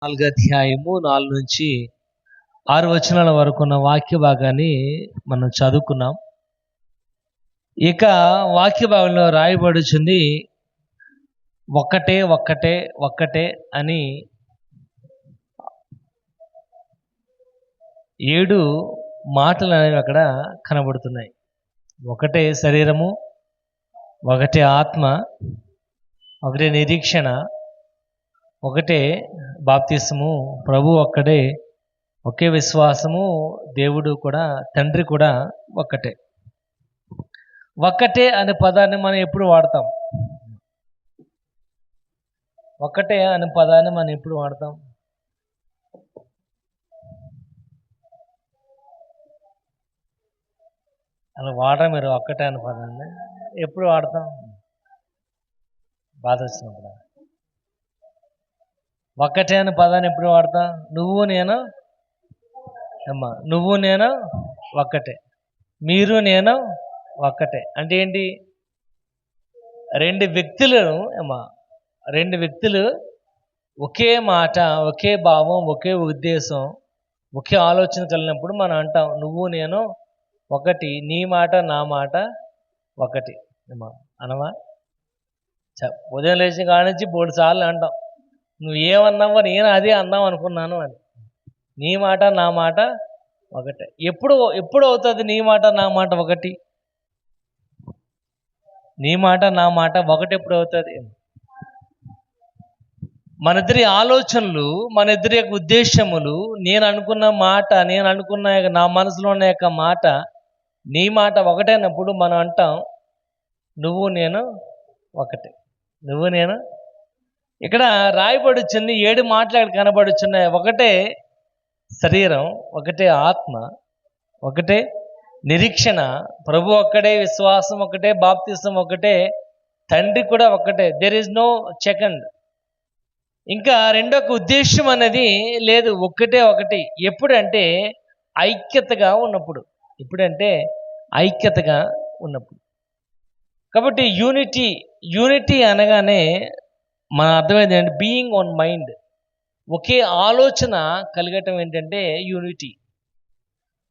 4వ అధ్యాయము 4 నుంచి 6 వచనాల వరకు ఉన్న వాక్య భాగాన్ని మనం చదువుకున్నాం. ఇక వాక్య భాగంలో రాయబడుచుంది ఒక్కటే ఒక్కటే ఒక్కటే అని 7 మాటలు అనేవి అక్కడ కనబడుతున్నాయి. ఒకటే శరీరము, ఒకటే ఆత్మ, ఒకటే నిరీక్షణ, ఒకటే బాప్తిస్మము, ప్రభు ఒక్కడే, ఒకే విశ్వాసము, దేవుడు కూడా, తండ్రి కూడా ఒక్కటే. ఒక్కటే అనే పదాన్ని మనం ఎప్పుడు వాడతాం? ఒక్కటే అనే పదాన్ని మనం ఎప్పుడు వాడతాం? అలా వాడరా మీరు? ఒక్కటే అనే పదాన్ని ఎప్పుడు వాడతాం? బాధ వచ్చినప్పుడు. ఒక్కటే అనే పదాన్ని ఎప్పుడు వాడతాం? నువ్వు నేను అమ్మా, నువ్వు నేను ఒక్కటే, మీరు నేను ఒక్కటే అంటే ఏంటి? రెండు వ్యక్తులు ఒకే మాట, ఒకే భావం, ఒకే ఉద్దేశం, ఒకే ఆలోచన కలిగినప్పుడు మనం అంటాం నువ్వు నేను ఒకటి, నీ మాట నా మాట ఒకటి అమ్మా అనమా? ఉదయం లేచిన కాడ నుంచి 3 సార్లు అంటాం నువ్వు ఏమన్నావో నేను అదే అందాం అనుకున్నాను అని. నీ మాట నా మాట ఒకటే. ఎప్పుడు అవుతుంది నీ మాట నా మాట ఒకటి? నీ మాట నా మాట ఒకటి ఎప్పుడు అవుతుంది? మన ఇద్దరి ఆలోచనలు, మన ఇద్దరి యొక్క ఉద్దేశములు, నేను అనుకున్న మాట, నేను అనుకున్న నా మనసులో ఉన్న యొక్క మాట, నీ మాట ఒకటైనప్పుడు మనం అంటాం నువ్వు నేను ఒకటే, నువ్వు నేను. ఇక్కడ రాయబడుచుంది 7 మాటలు అక్కడ కనబడుచున్నాయి. ఒకటే శరీరం, ఒకటే ఆత్మ, ఒకటే నిరీక్షణ, ప్రభు ఒక్కడే, విశ్వాసం ఒకటే, బాప్తిసం ఒకటే, తండ్రి కూడా ఒక్కటే. There is no second. ఇంకా రెండొక ఉద్దేశం అనేది లేదు. ఒక్కటే ఒకటి. ఎప్పుడంటే ఐక్యతగా ఉన్నప్పుడు. ఐక్యతగా ఉన్నప్పుడు. కాబట్టి యూనిటీ అనగానే మన అర్థమైంది ఏంటి? బీయింగ్ ఆన్ మైండ్, ఒకే ఆలోచన కలగటం ఏంటంటే యూనిటీ.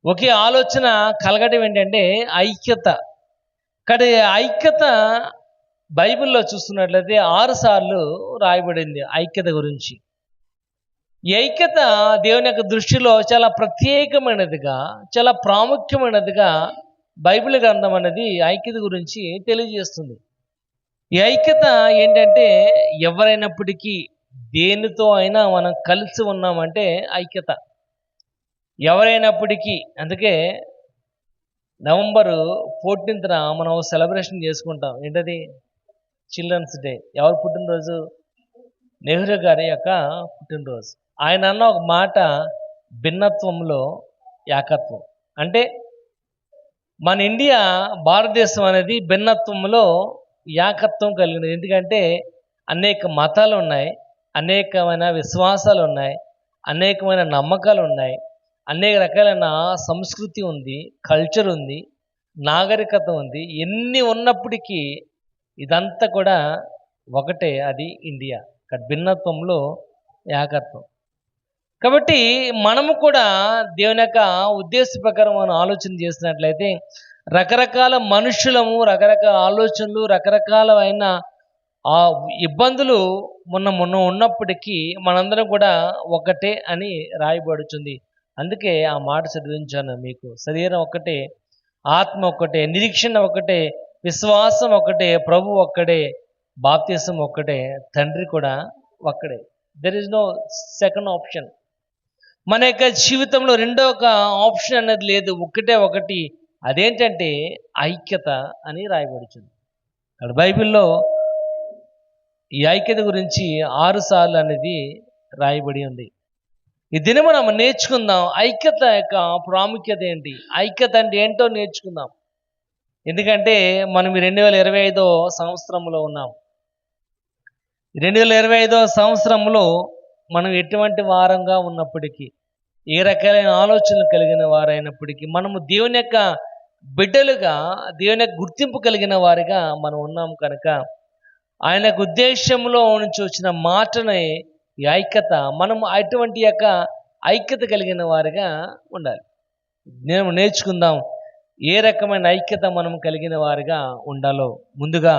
ఒకే ఆలోచన కలగటం ఏంటంటే ఐక్యత. కానీ ఐక్యత బైబిల్లో చూస్తున్నట్లయితే 6 సార్లు రాయబడింది ఐక్యత గురించి. ఈ ఐక్యత దేవుని యొక్క దృష్టిలో చాలా ప్రత్యేకమైనదిగా, చాలా ప్రాముఖ్యమైనదిగా బైబిల్ గ్రంథం అనేది ఐక్యత గురించి తెలియజేస్తుంది. ఈ ఐక్యత ఏంటంటే ఎవరైనప్పటికీ, దేనితో అయినా మనం కలిసి ఉన్నామంటే ఐక్యత. ఎవరైనప్పటికీ. అందుకే November 14th మనం సెలబ్రేషన్ చేసుకుంటాం. ఏంటది? Children's day. ఎవరు పుట్టినరోజు? నెహ్రూ గారి యొక్క పుట్టినరోజు. ఆయన అన్న ఒక మాట, భిన్నత్వంలో ఏకత్వం. అంటే మన ఇండియా, భారతదేశం అనేది భిన్నత్వంలో ఏకత్వం కలిగినది. ఎందుకంటే అనేక మతాలు ఉన్నాయి, అనేకమైన విశ్వాసాలు ఉన్నాయి, అనేకమైన నమ్మకాలు ఉన్నాయి, అనేక రకాలైన సంస్కృతి ఉంది, కల్చర్ ఉంది, నాగరికత ఉంది. ఎన్ని ఉన్నప్పటికీ ఇదంతా కూడా ఒకటే, అది ఇండియా. భిన్నత్వంలో ఏకత్వం. కాబట్టి మనము కూడా దేవుని యొక్క ఉద్దేశ ప్రకారం మనం ఆలోచన చేసినట్లయితే రకరకాల మనుషులము, రకరకాల ఆలోచనలు, రకరకాలైన ఇబ్బందులు మొన్న ఉన్నప్పటికీ మనందరం కూడా ఒకటే అని రాయబడుతుంది. అందుకే ఆ మాట చదివించాను మీకు. శరీరం ఒకటే, ఆత్మ ఒకటే, నిరీక్షణ ఒకటే, విశ్వాసం ఒకటే, ప్రభు ఒక్కడే, బాప్తిసం ఒక్కటే, తండ్రి కూడా ఒక్కడే. There is no second option. మన యొక్క జీవితంలో రెండో ఒక ఆప్షన్ అనేది లేదు. ఒక్కటే ఒకటి. అదేంటంటే ఐక్యత అని రాయబడుతుంది. అక్కడ బైబిల్లో ఈ ఐక్యత గురించి 6 సార్లు అనేది రాయబడి ఉంది. ఈ దినం మనం నేర్చుకుందాం ఐక్యత యొక్క ప్రాముఖ్యత ఏంటి, ఐక్యత అంటే ఏంటో నేర్చుకుందాం. ఎందుకంటే మనం 2025 సంవత్సరంలో ఉన్నాం. 2025 సంవత్సరంలో మనం ఎటువంటి వారంగా ఉన్నప్పటికీ, ఏ రకాలైన ఆలోచనలు కలిగిన వారైనప్పటికీ, మనము దేవుని యొక్క బిడ్డలుగా, దేవుని యొక్క గుర్తింపు కలిగిన వారిగా మనం ఉన్నాం కనుక ఆయన ఉద్దేశంలో నుంచి వచ్చిన మాటని ఈ ఐక్యత, మనం అటువంటి యొక్క ఐక్యత కలిగిన వారిగా ఉండాలి. నేను నేర్చుకుందాం ఏ రకమైన ఐక్యత మనం కలిగిన వారిగా ఉండాలో. ముందుగా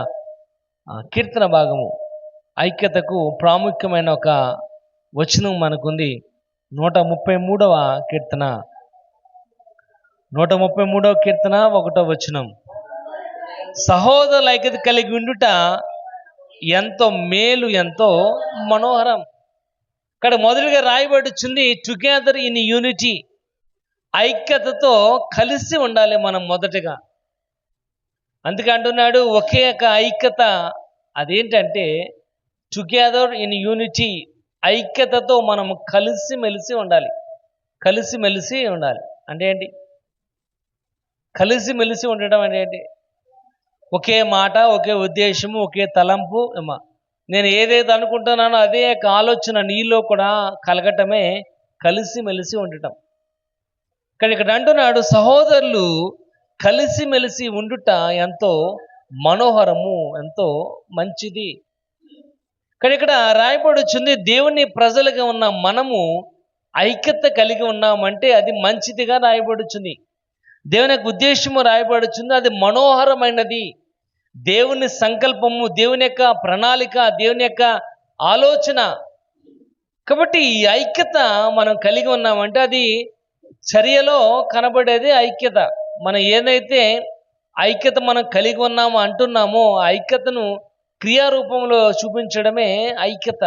కీర్తన భాగము, ఐక్యతకు ప్రాముఖ్యమైన ఒక వచనం మనకుంది. 133వ కీర్తన, 133వ కీర్తన 1వ వచనం. సహోదరుల ఐక్యత కలిగి ఉండుట ఎంతో మేలు, ఎంతో మనోహరం. ఇక్కడ మొదటిగా రాయబడుచుంది టుగెదర్ ఇన్ యూనిటీ. ఐక్యతతో కలిసి ఉండాలి మనం మొదటగా. అందుకే అంటున్నాడు ఒకే ఒక ఐక్యత, అదేంటంటే టుగెదర్ ఇన్ యూనిటీ. ఐక్యతతో మనం కలిసిమెలిసి ఉండాలి. కలిసిమెలిసి ఉండాలి అంటే ఏంటి? కలిసిమెలిసి ఉండడం అంటే ఏంటి? ఒకే మాట, ఒకే ఉద్దేశము, ఒకే తలంపు. నేను ఏదైతే అనుకుంటున్నానో అదే ఆలోచన నీలో కూడా కలగటమే కలిసిమెలిసి ఉండటం. కానీ ఇక్కడ అంటున్నాడు సహోదరులు కలిసిమెలిసి ఉండుట ఎంతో మనోహరము, ఎంతో మంచిది. కానీ ఇక్కడ రాయబడుచుంది దేవుని ప్రజలుగా ఉన్న మనము ఐక్యత కలిగి ఉన్నామంటే అది మంచిదిగా రాయబడుచుంది. దేవుని యొక్క ఉద్దేశము రాయబడుచుంది, అది మనోహరమైనది. దేవుని సంకల్పము, దేవుని యొక్క ప్రణాళిక, దేవుని యొక్క ఆలోచన. కాబట్టి ఈ ఐక్యత మనం కలిగి ఉన్నామంటే అది చర్యలో కనబడేది ఐక్యత. మనం ఏదైతే ఐక్యత మనం కలిగి ఉన్నామో అంటున్నామో ఆ ఐక్యతను క్రియారూపంలో చూపించడమే ఐక్యత.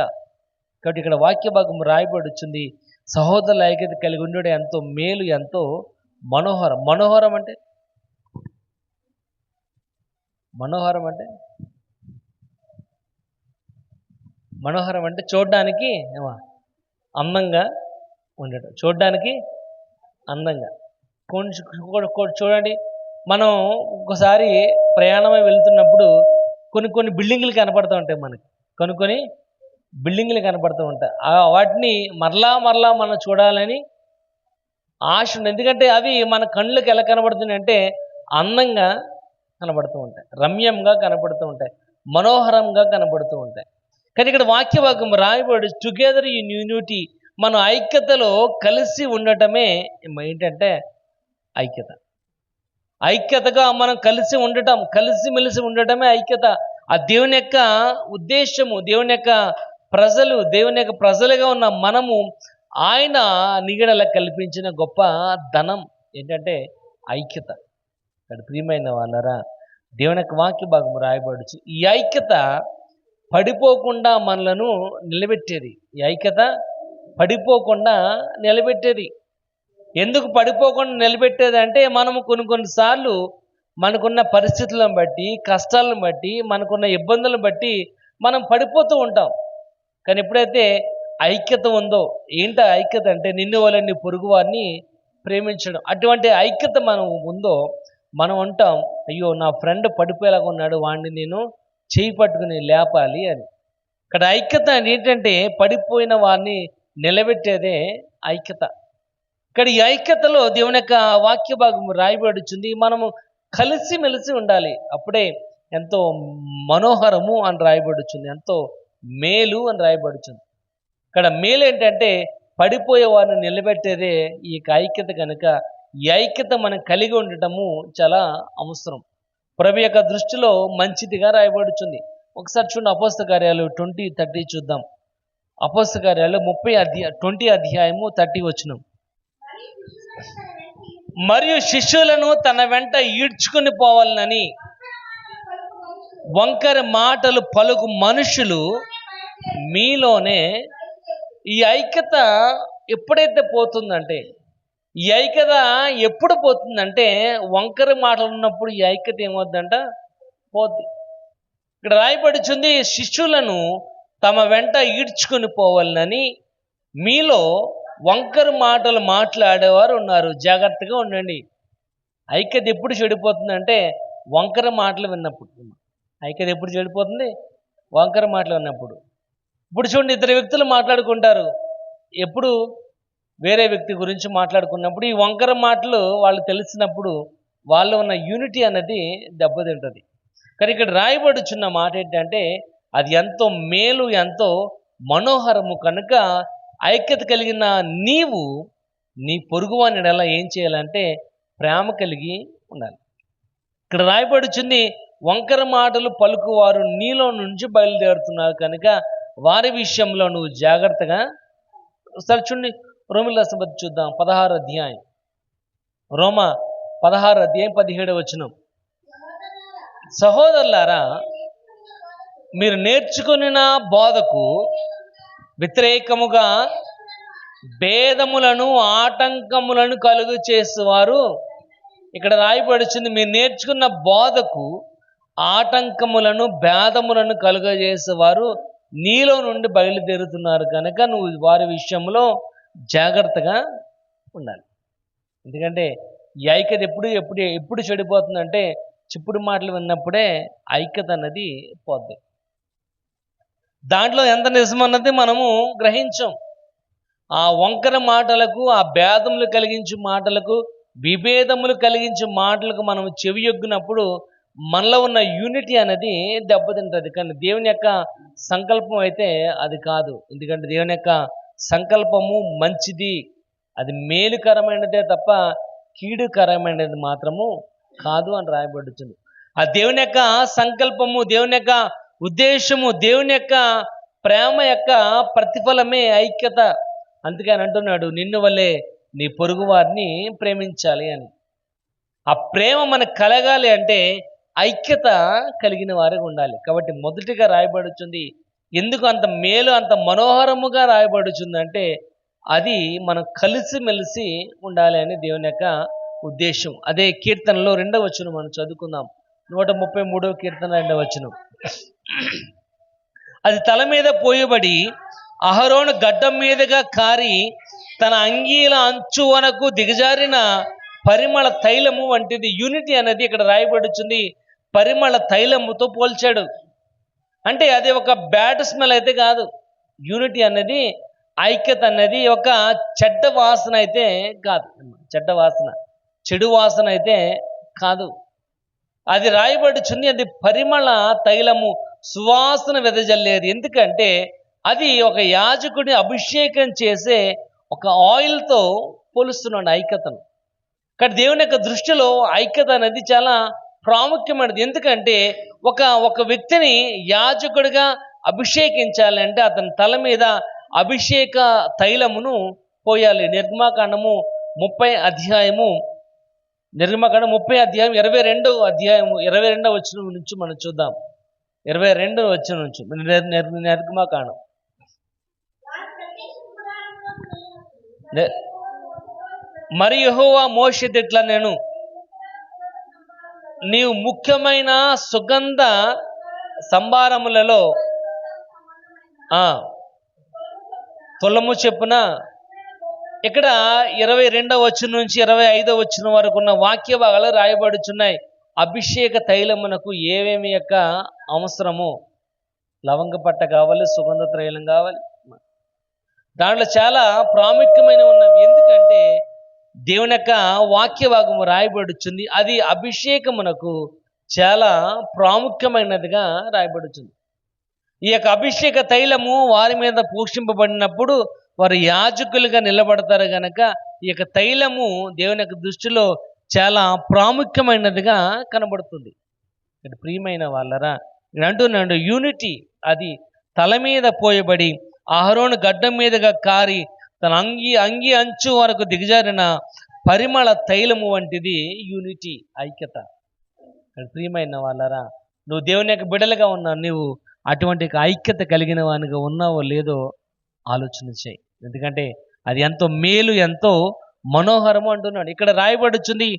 కాబట్టి ఇక్కడ వాక్య భాగం రాయబడుచుంది సహోదరుల ఐక్యత కలిగి ఉండడం ఎంతో మేలు, ఎంతో మనోహరం. మనోహరం అంటే మనోహరం అంటే చూడడానికి అందంగా ఉండటం. చూడడానికి అందంగా. చూడండి, మనం ఒకసారి ప్రయాణమై వెళ్తున్నప్పుడు కొన్ని బిల్డింగ్లు కనపడుతూ ఉంటాయి మనకి. కొన్ని బిల్డింగ్లు కనపడుతూ ఉంటాయి. వాటిని మరలా మనం చూడాలని ఆశ ఉంది. ఎందుకంటే అవి మన కళ్ళకి ఎలా కనబడుతున్నాయి అంటే అందంగా కనబడుతూ ఉంటాయి, రమ్యంగా కనబడుతూ ఉంటాయి, మనోహరంగా కనబడుతూ ఉంటాయి. కానీ ఇక్కడ వాక్యభాగం రాయబడి టుగెదర్ ఇన్ యూనిటీ, మనం ఐక్యతలో కలిసి ఉండటమే ఏంటంటే ఐక్యత. ఐక్యతగా మనం కలిసి ఉండటం, కలిసిమెలిసి ఉండటమే ఐక్యత. ఆ దేవుని యొక్క ఉద్దేశము, దేవుని యొక్క ప్రజలుగా ఉన్న మనము ఆయన నీడల కల్పించిన గొప్ప ధనం ఏంటంటే ఐక్యత. ఇక్కడ ప్రియమైన వాళ్ళరా, దేవుని యొక్క వాక్య భాగం రాయబడుచు ఈ ఐక్యత పడిపోకుండా మనలను నిలబెట్టేది. ఈ ఐక్యత పడిపోకుండా నిలబెట్టేది. ఎందుకు పడిపోకుండా నిలబెట్టేది అంటే మనము కొన్నిసార్లు మనకున్న పరిస్థితులను బట్టి, కష్టాలను బట్టి, మనకున్న ఇబ్బందులను బట్టి మనం పడిపోతూ ఉంటాం. కానీ ఎప్పుడైతే ఐక్యత ఉందో, ఏంటి ఐక్యత అంటే నిన్ను వాళ్ళని పొరుగు వారిని ప్రేమించడం. అటువంటి ఐక్యత మనం ఉందో మనం ఉంటాం, అయ్యో నా ఫ్రెండ్ పడిపోయేలాగా ఉన్నాడు, వాడిని నేను చేయి పట్టుకుని లేపాలి అని. ఇక్కడ ఐక్యత ఏంటంటే పడిపోయిన వారిని నిలబెట్టేదే ఐక్యత. ఇక్కడ ఈ ఐక్యతలో దేవుని యొక్క వాక్య భాగం రాయబడుచుంది మనము కలిసిమెలిసి ఉండాలి. అప్పుడే ఎంతో మనోహరము అని రాయబడుచుంది, ఎంతో మేలు అని రాయబడుచుంది. ఇక్కడ మేలు ఏంటంటే పడిపోయే వారిని నిలబెట్టేదే ఈ ఐక్యత. కనుక ఈ ఐక్యత మనం కలిగి ఉండటము చాలా అవసరం. ప్రభు యొక్క దృష్టిలో మంచిదిగా రాయబడుచుంది. ఒకసారి చూడండి, అపోస్తల కార్యాలు 20:30 చూద్దాం. అపోస్తల కార్యాలు 20 అధ్యాయము 30 వచనం. మరియు శిష్యులను తన వెంట ఈడ్చుకుని పోవాలని వంకర మాటలు పలుకు మనుషులు మీలోనే. ఈ ఐక్యత ఎప్పుడైతే పోతుందంటే, ఈ ఐక్యత ఎప్పుడు పోతుందంటే వంకర మాటలు ఉన్నప్పుడు ఈ ఐక్యత ఏమవుద్దంట? పోద్ది. ఇక్కడ రాయబడుచుంది శిష్యులను తమ వెంట ఈడ్చుకుని పోవాలని మీలో వంకర మాటలు మాట్లాడేవారు ఉన్నారు, జాగ్రత్తగా ఉండండి. ఐక్యత ఎప్పుడు చెడిపోతుందంటే వంకర మాటలు విన్నప్పుడు. ఐక్యత ఎప్పుడు చెడిపోతుంది? వంకర మాటలు విన్నప్పుడు. ఇప్పుడు చూడండి, ఇద్దరు వ్యక్తులు మాట్లాడుకుంటారు, ఎప్పుడు వేరే వ్యక్తి గురించి మాట్లాడుకున్నప్పుడు ఈ వంకర మాటలు వాళ్ళు తెలిసినప్పుడు వాళ్ళు ఉన్న యూనిటీ అనేది దెబ్బతింటుంది. కానీ ఇక్కడ రాయబడుచున్న మాట ఏంటంటే అది ఎంతో మేలు, ఎంతో మనోహరము కనుక ఐక్యత కలిగిన నీవు నీ పొరుగువాని ఎడల ఏం చేయాలంటే ప్రేమ కలిగి ఉండాలి. ఇక్కడ రాయబడుచుంది, వంకర మాటలు పలుకువారు నీలో నుంచి బయలుదేరుతున్నారు కనుక వారి విషయంలో నువ్వు జాగ్రత్తగా. ఒకసారి చూడండి, రోమిల రాసిన చూద్దాం 16వ అధ్యాయం, రోమ 16వ అధ్యాయం 17వ వచనం. సహోదరులారా, మీరు నేర్చుకున్న బోధకు వ్యతిరేకముగా భేదములను ఆటంకములను కలుగు చేసేవారు, ఇక్కడ రాయబడుచుంది, మీరు నేర్చుకున్న బోధకు ఆటంకములను భేదములను కలుగజేసేవారు నీలో నుండి బయలుదేరుతున్నారు కనుక నువ్వు వారి విషయంలో జాగ్రత్తగా ఉండాలి. ఎందుకంటే ఈ ఐక్యత ఎప్పుడు చెడిపోతుందంటే చిప్పుడు మాటలు విన్నప్పుడే ఐక్యత అన్నది పోద్ది. దాంట్లో ఎంత నిజమన్నది మనము గ్రహించాం. ఆ వంకర మాటలకు, ఆ భేదములు కలిగించే మాటలకు, విభేదములు కలిగించే మాటలకు మనం చెవియొగ్గినప్పుడు మనలో ఉన్న యూనిటీ అనేది దెబ్బతింటుంది. కానీ దేవుని యొక్క సంకల్పం అయితే అది కాదు. ఎందుకంటే దేవుని యొక్క సంకల్పము మంచిది, అది మేలుకరమైనదే తప్ప కీడుకరమైనది మాత్రము కాదు అని రాయబడుతుంది. ఆ దేవుని యొక్క సంకల్పము, దేవుని యొక్క ఉద్దేశము, దేవుని యొక్క ప్రేమ యొక్క ప్రతిఫలమే ఐక్యత. అందుకని అంటున్నాడు, నిన్ను వల్లే నీ పొరుగు వారిని ప్రేమించాలి అని. ఆ ప్రేమ మనకు కలగాలి అంటే ఐక్యత కలిగిన వారిగా ఉండాలి. కాబట్టి మొదటిగా రాయబడుతుంది. ఎందుకు అంత మేలు, అంత మనోహరముగా రాయబడుతుంది అంటే అది మనం కలిసిమెలిసి ఉండాలి అని దేవుని యొక్క ఉద్దేశం. అదే కీర్తనలో 2వ వచనం మనం చదువుకుందాం. 133వ కీర్తన 2వ వచనం. అది తల మీద పోయబడి అహరోను గడ్డం మీదుగా కారి తన అంగీల అంచు వరకు దిగజారిన పరిమళ తైలము వంటిది. యూనిటీ అనేది ఇక్కడ రాయబడుతుంది, పరిమళ తైలముతో పోల్చాడు. అంటే అది ఒక బ్యాడ్ స్మెల్ అయితే కాదు. యూనిటీ అనేది, ఐక్యత అనేది ఒక చెడ్డ వాసన అయితే కాదు. చెడు వాసన అయితే కాదు. అది రాయబడుచుంది, అది పరిమళ తైలము, సువాసన వెదజల్లేది. ఎందుకంటే అది ఒక యాజకుడిని అభిషేకం చేసే ఒక ఆయిల్తో పోలుస్తున్నాడు ఐక్యతను. కానీ దేవుని యొక్క దృష్టిలో ఐక్యత అనేది చాలా ప్రాముఖ్యమైనది. ఎందుకంటే ఒక వ్యక్తిని యాజకుడిగా అభిషేకించాలంటే అతని తల మీద అభిషేక తైలమును పోయాలి. నిర్గమాకాండము 30వ అధ్యాయం 22వ వచనం నుంచి మనం చూద్దాం. 22వ వచనం నుంచి నిర్గమాకాండం. మరి యెహోవా మోషేతో ఇట్లా నేను, నీవు ముఖ్యమైన సుగంధ సంభారములలో తులము చెప్పున. ఇక్కడ 22వ వచనం నుంచి 25వ వచనం వరకు ఉన్న వాక్య భాగాలు రాయబడుచున్నాయి. అభిషేక తైలమునకు ఏమేమి యొక్క అవసరమో, లవంగ పట్ట కావాలి, సుగంధ తైలం కావాలి, దాంట్లో చాలా ప్రాముఖ్యమైన ఉన్నవి. ఎందుకంటే దేవుని యొక్క వాక్య భాగము రాయబడుచుంది, అది అభిషేకమునకు చాలా ప్రాముఖ్యమైనదిగా రాయబడుతుంది. ఈ యొక్క అభిషేక తైలము వారి మీద పోషింపబడినప్పుడు వారు యాజకులుగా నిలబడతారు గనక ఈ యొక్క తైలము దేవుని యొక్క దృష్టిలో చాలా ప్రాముఖ్యమైనదిగా కనబడుతుంది. ఇక్కడ ప్రియమైన వాళ్ళరా, ఇక్కడ అంటున్నాడు యూనిటీ, అది తల మీద పోయబడి అహరోను గడ్డం మీదుగా కారి తన అంగి అంచు వరకు దిగజారిన పరిమళ తైలము వంటిది యూనిటీ, ఐక్యత. ప్రియమైన వాళ్ళరా, నువ్వు దేవుని యొక్క బిడ్డలుగా ఉన్నావు, నువ్వు అటువంటి ఐక్యత కలిగిన వానిగా ఉన్నావో లేదో ఆలోచన చేయి. ఎందుకంటే అది ఎంతో మేలు, ఎంతో మనోహరము అంటున్నాడు. ఇక్కడ రాయబడుచుంది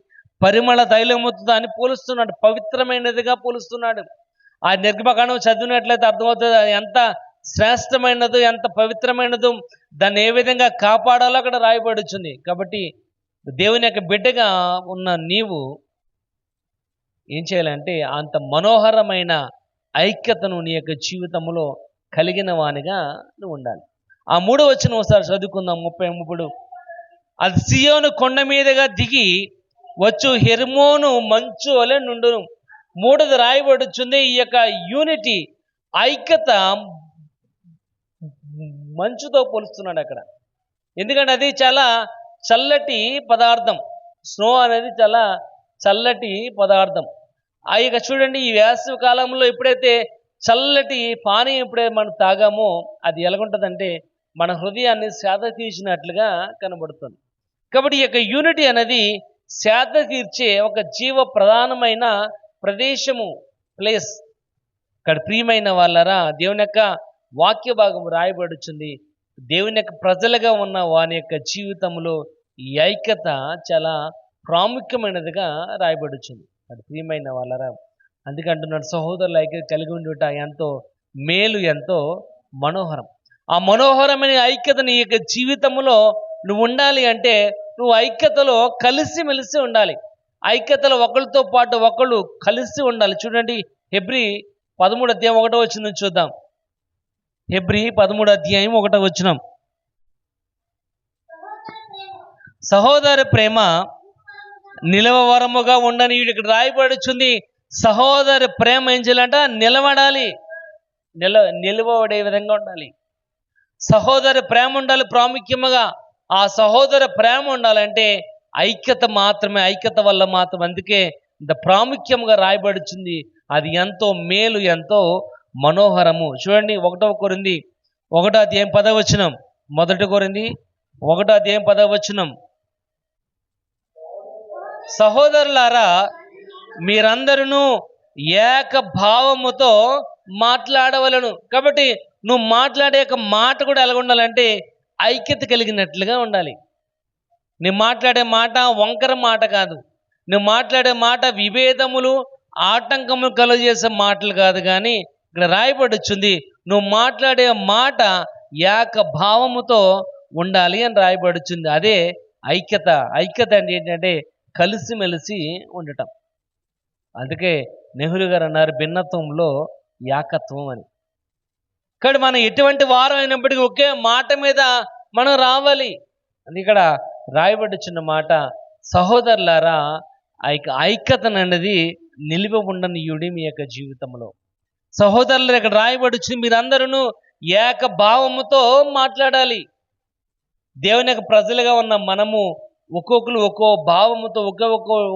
పరిమళ తైలముతో అని పోలుస్తున్నాడు, పవిత్రమైనదిగా పోలుస్తున్నాడు. ఆ నిర్గమకాండం చదివినట్లయితే అర్థమవుతుంది అది ఎంత శ్రేష్టమైనదో, ఎంత పవిత్రమైనదో, దాన్ని ఏ విధంగా కాపాడాలో అక్కడ రాయబడుచుంది. కాబట్టి దేవుని యొక్క బిడ్డగా ఉన్న నీవు ఏం చేయాలంటే అంత మనోహరమైన ఐక్యతను నీ యొక్క జీవితంలో కలిగిన వానిగా నువ్వు ఉండాలి. ఆ 3వ వచనం ఒకసారి చదువుకుందాం. 33. అది సియోను కొండ మీదుగా దిగి వచ్చు హెర్మోను మంచు వలె నుండును. 3ది రాయబడుచుంది ఈ యొక్క యూనిటీ, ఐక్యత మంచుతో పోలుస్తున్నాడు అక్కడ. ఎందుకంటే అది చాలా చల్లటి పదార్థం. స్నో అనేది చాలా చల్లటి పదార్థం. ఇక చూడండి, ఈ వేసవి కాలంలో ఎప్పుడైతే చల్లటి పానీయం ఎప్పుడైతే మనం తాగామో అది ఎలాగుంటుందంటే మన హృదయాన్ని సేద తీర్చినట్లుగా కనబడుతుంది. కాబట్టి ఈ యొక్క యూనిటీ అనేది సేద తీర్చే ఒక జీవ ప్రధానమైన ప్రదేశము, ప్లేస్. ఇక్కడ ప్రియమైన వాళ్ళరా, దేవుని యొక్క వాక్య భాగం రాయబడుచుంది. దేవుని యొక్క ప్రజలుగా ఉన్న వాని యొక్క జీవితంలో ఈ ఐక్యత చాలా ప్రాముఖ్యమైనదిగా రాయబడుచుంది. అది ప్రియమైన వాళ్ళరా, అందుకంటున్నాడు సహోదరుల ఐక్యత కలిగి ఉండుట ఎంతో మేలు, ఎంతో మనోహరం. ఆ మనోహరమైన ఐక్యత నీ యొక్క జీవితంలో నువ్వు ఉండాలి అంటే నువ్వు ఐక్యతలో కలిసిమెలిసి ఉండాలి. ఐక్యతలో ఒకరితో పాటు ఒకళ్ళు కలిసి ఉండాలి. చూడండి, హెబ్రీ 13:1 చూద్దాం. హెబ్రీ 13:1. సహోదర ప్రేమ నిలవవరముగా ఉండని ఇక్కడ రాయబడుచుంది. సహోదర ప్రేమ ఏం చేయాలంట? నిలబడాలి, నిలవబడే విధంగా ఉండాలి. సహోదర ప్రేమ ఉండాలి ప్రాముఖ్యముగా. ఆ సహోదర ప్రేమ ఉండాలంటే ఐక్యత మాత్రమే, ఐక్యత వల్ల మాత్రం. అందుకే ఇంత ప్రాముఖ్యంగా రాయబడుచుంది. అది ఎంతో మేలు, ఎంతో మనోహరము. చూడండి, 1 కొరింథీ 1:10. 1 కొరింథీ 1:10. సహోదరులారా, మీరందరూ ఏక భావముతో మాట్లాడవలను. కాబట్టి నువ్వు మాట్లాడే మాట కూడా ఎలా ఉండాలంటే ఐక్యత కలిగినట్లుగా ఉండాలి. నువ్వు మాట్లాడే మాట వంకర మాట కాదు. నువ్వు మాట్లాడే మాట విభేదములు, ఆటంకములు కలుగజేసే మాటలు కాదు. కానీ ఇక్కడ రాయబడుచుంది, నువ్వు మాట్లాడే మాట ఏక భావముతో ఉండాలి అని రాయబడుచుంది. అదే ఐక్యత. ఐక్యత అంటే ఏంటంటే కలిసిమెలిసి ఉండటం. అందుకే నెహ్రూ గారు అన్నారు, భిన్నత్వంలో ఏకత్వం అని. ఇక్కడ మనం ఎటువంటి వారం అయినప్పటికీ ఒకే మాట మీద మనం రావాలి. అది ఇక్కడ రాయబడుచున్న మాట. సహోదరులారా, ఐక్యతను అనేది నిలిపి ఉండనియుడి మీ యొక్క జీవితంలో. సహోదరులు ఇక్కడ రాయబడుచుంది, మీరందరూ ఏక భావముతో మాట్లాడాలి. దేవుని యొక్క ప్రజలుగా ఉన్న మనము ఒక్కొక్కరు ఒక్కో భావముతో,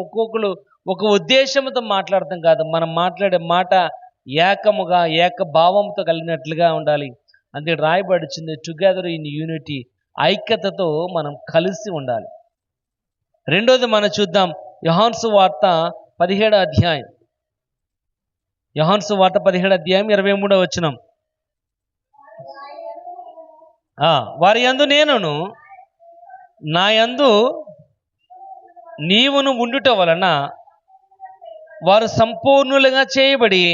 ఒక్కొక్కరు ఒక ఉద్దేశంతో మాట్లాడతాం కాదు. మనం మాట్లాడే మాట ఏకముగా, ఏక భావంతో కలిగినట్లుగా ఉండాలి. అందుకే రాయబడుచుంది, టుగెదర్ ఇన్ యూనిటీ. ఐక్యతతో మనం కలిసి ఉండాలి. రెండోది మనం చూద్దాం, యోహాను సువార్త 17 యోహాను సువార్త 17:23. వారి యందు నేనును, నా యందు నీవును ఉండుట వలన వారు సంపూర్ణులుగా చేయబడి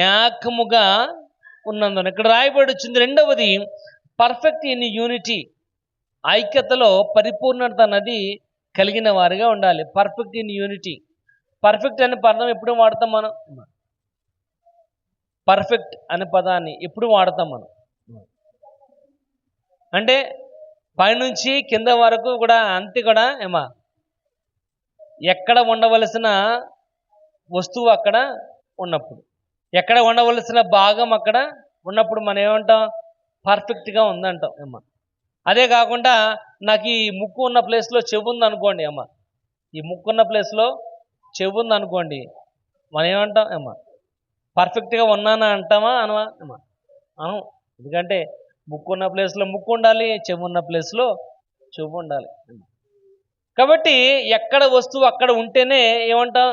ఏకముగా ఉన్నందున. ఇక్కడ రాయబడుచుంది. రెండవది పర్ఫెక్ట్ ఇన్ యూనిటీ. ఐక్యతలో పరిపూర్ణత అన్నది కలిగిన వారిగా ఉండాలి. Perfect in unity. పర్ఫెక్ట్ అనే పదం ఎప్పుడు వాడతాం మనం? పర్ఫెక్ట్ అనే పదాన్ని ఎప్పుడు వాడతాం మనం? అంటే పైనుంచి కింద వరకు కూడా అంతే కూడా ఎక్కడ ఉండవలసిన వస్తువు అక్కడ ఉన్నప్పుడు, ఎక్కడ ఉండవలసిన భాగం అక్కడ ఉన్నప్పుడు మనం ఏమంటాం? పర్ఫెక్ట్గా ఉందంటాం. అదే కాకుండా నాకు ఈ ముక్కు ఉన్న ప్లేస్లో చెవు ఉంది అనుకోండి. ఈ ముక్కు ఉన్న ప్లేస్లో చెవు ఉంది అనుకోండి, మనం ఏమంటాం? పర్ఫెక్ట్గా ఉన్నానా అంటామా? అనమా? అను. ఎందుకంటే ముక్కు ఉన్న ప్లేస్లో ముక్కు ఉండాలి, చెవు ఉన్న ప్లేస్లో చెవు ఉండాలి. కాబట్టి ఎక్కడ వస్తువు అక్కడ ఉంటేనే ఏమంటాం?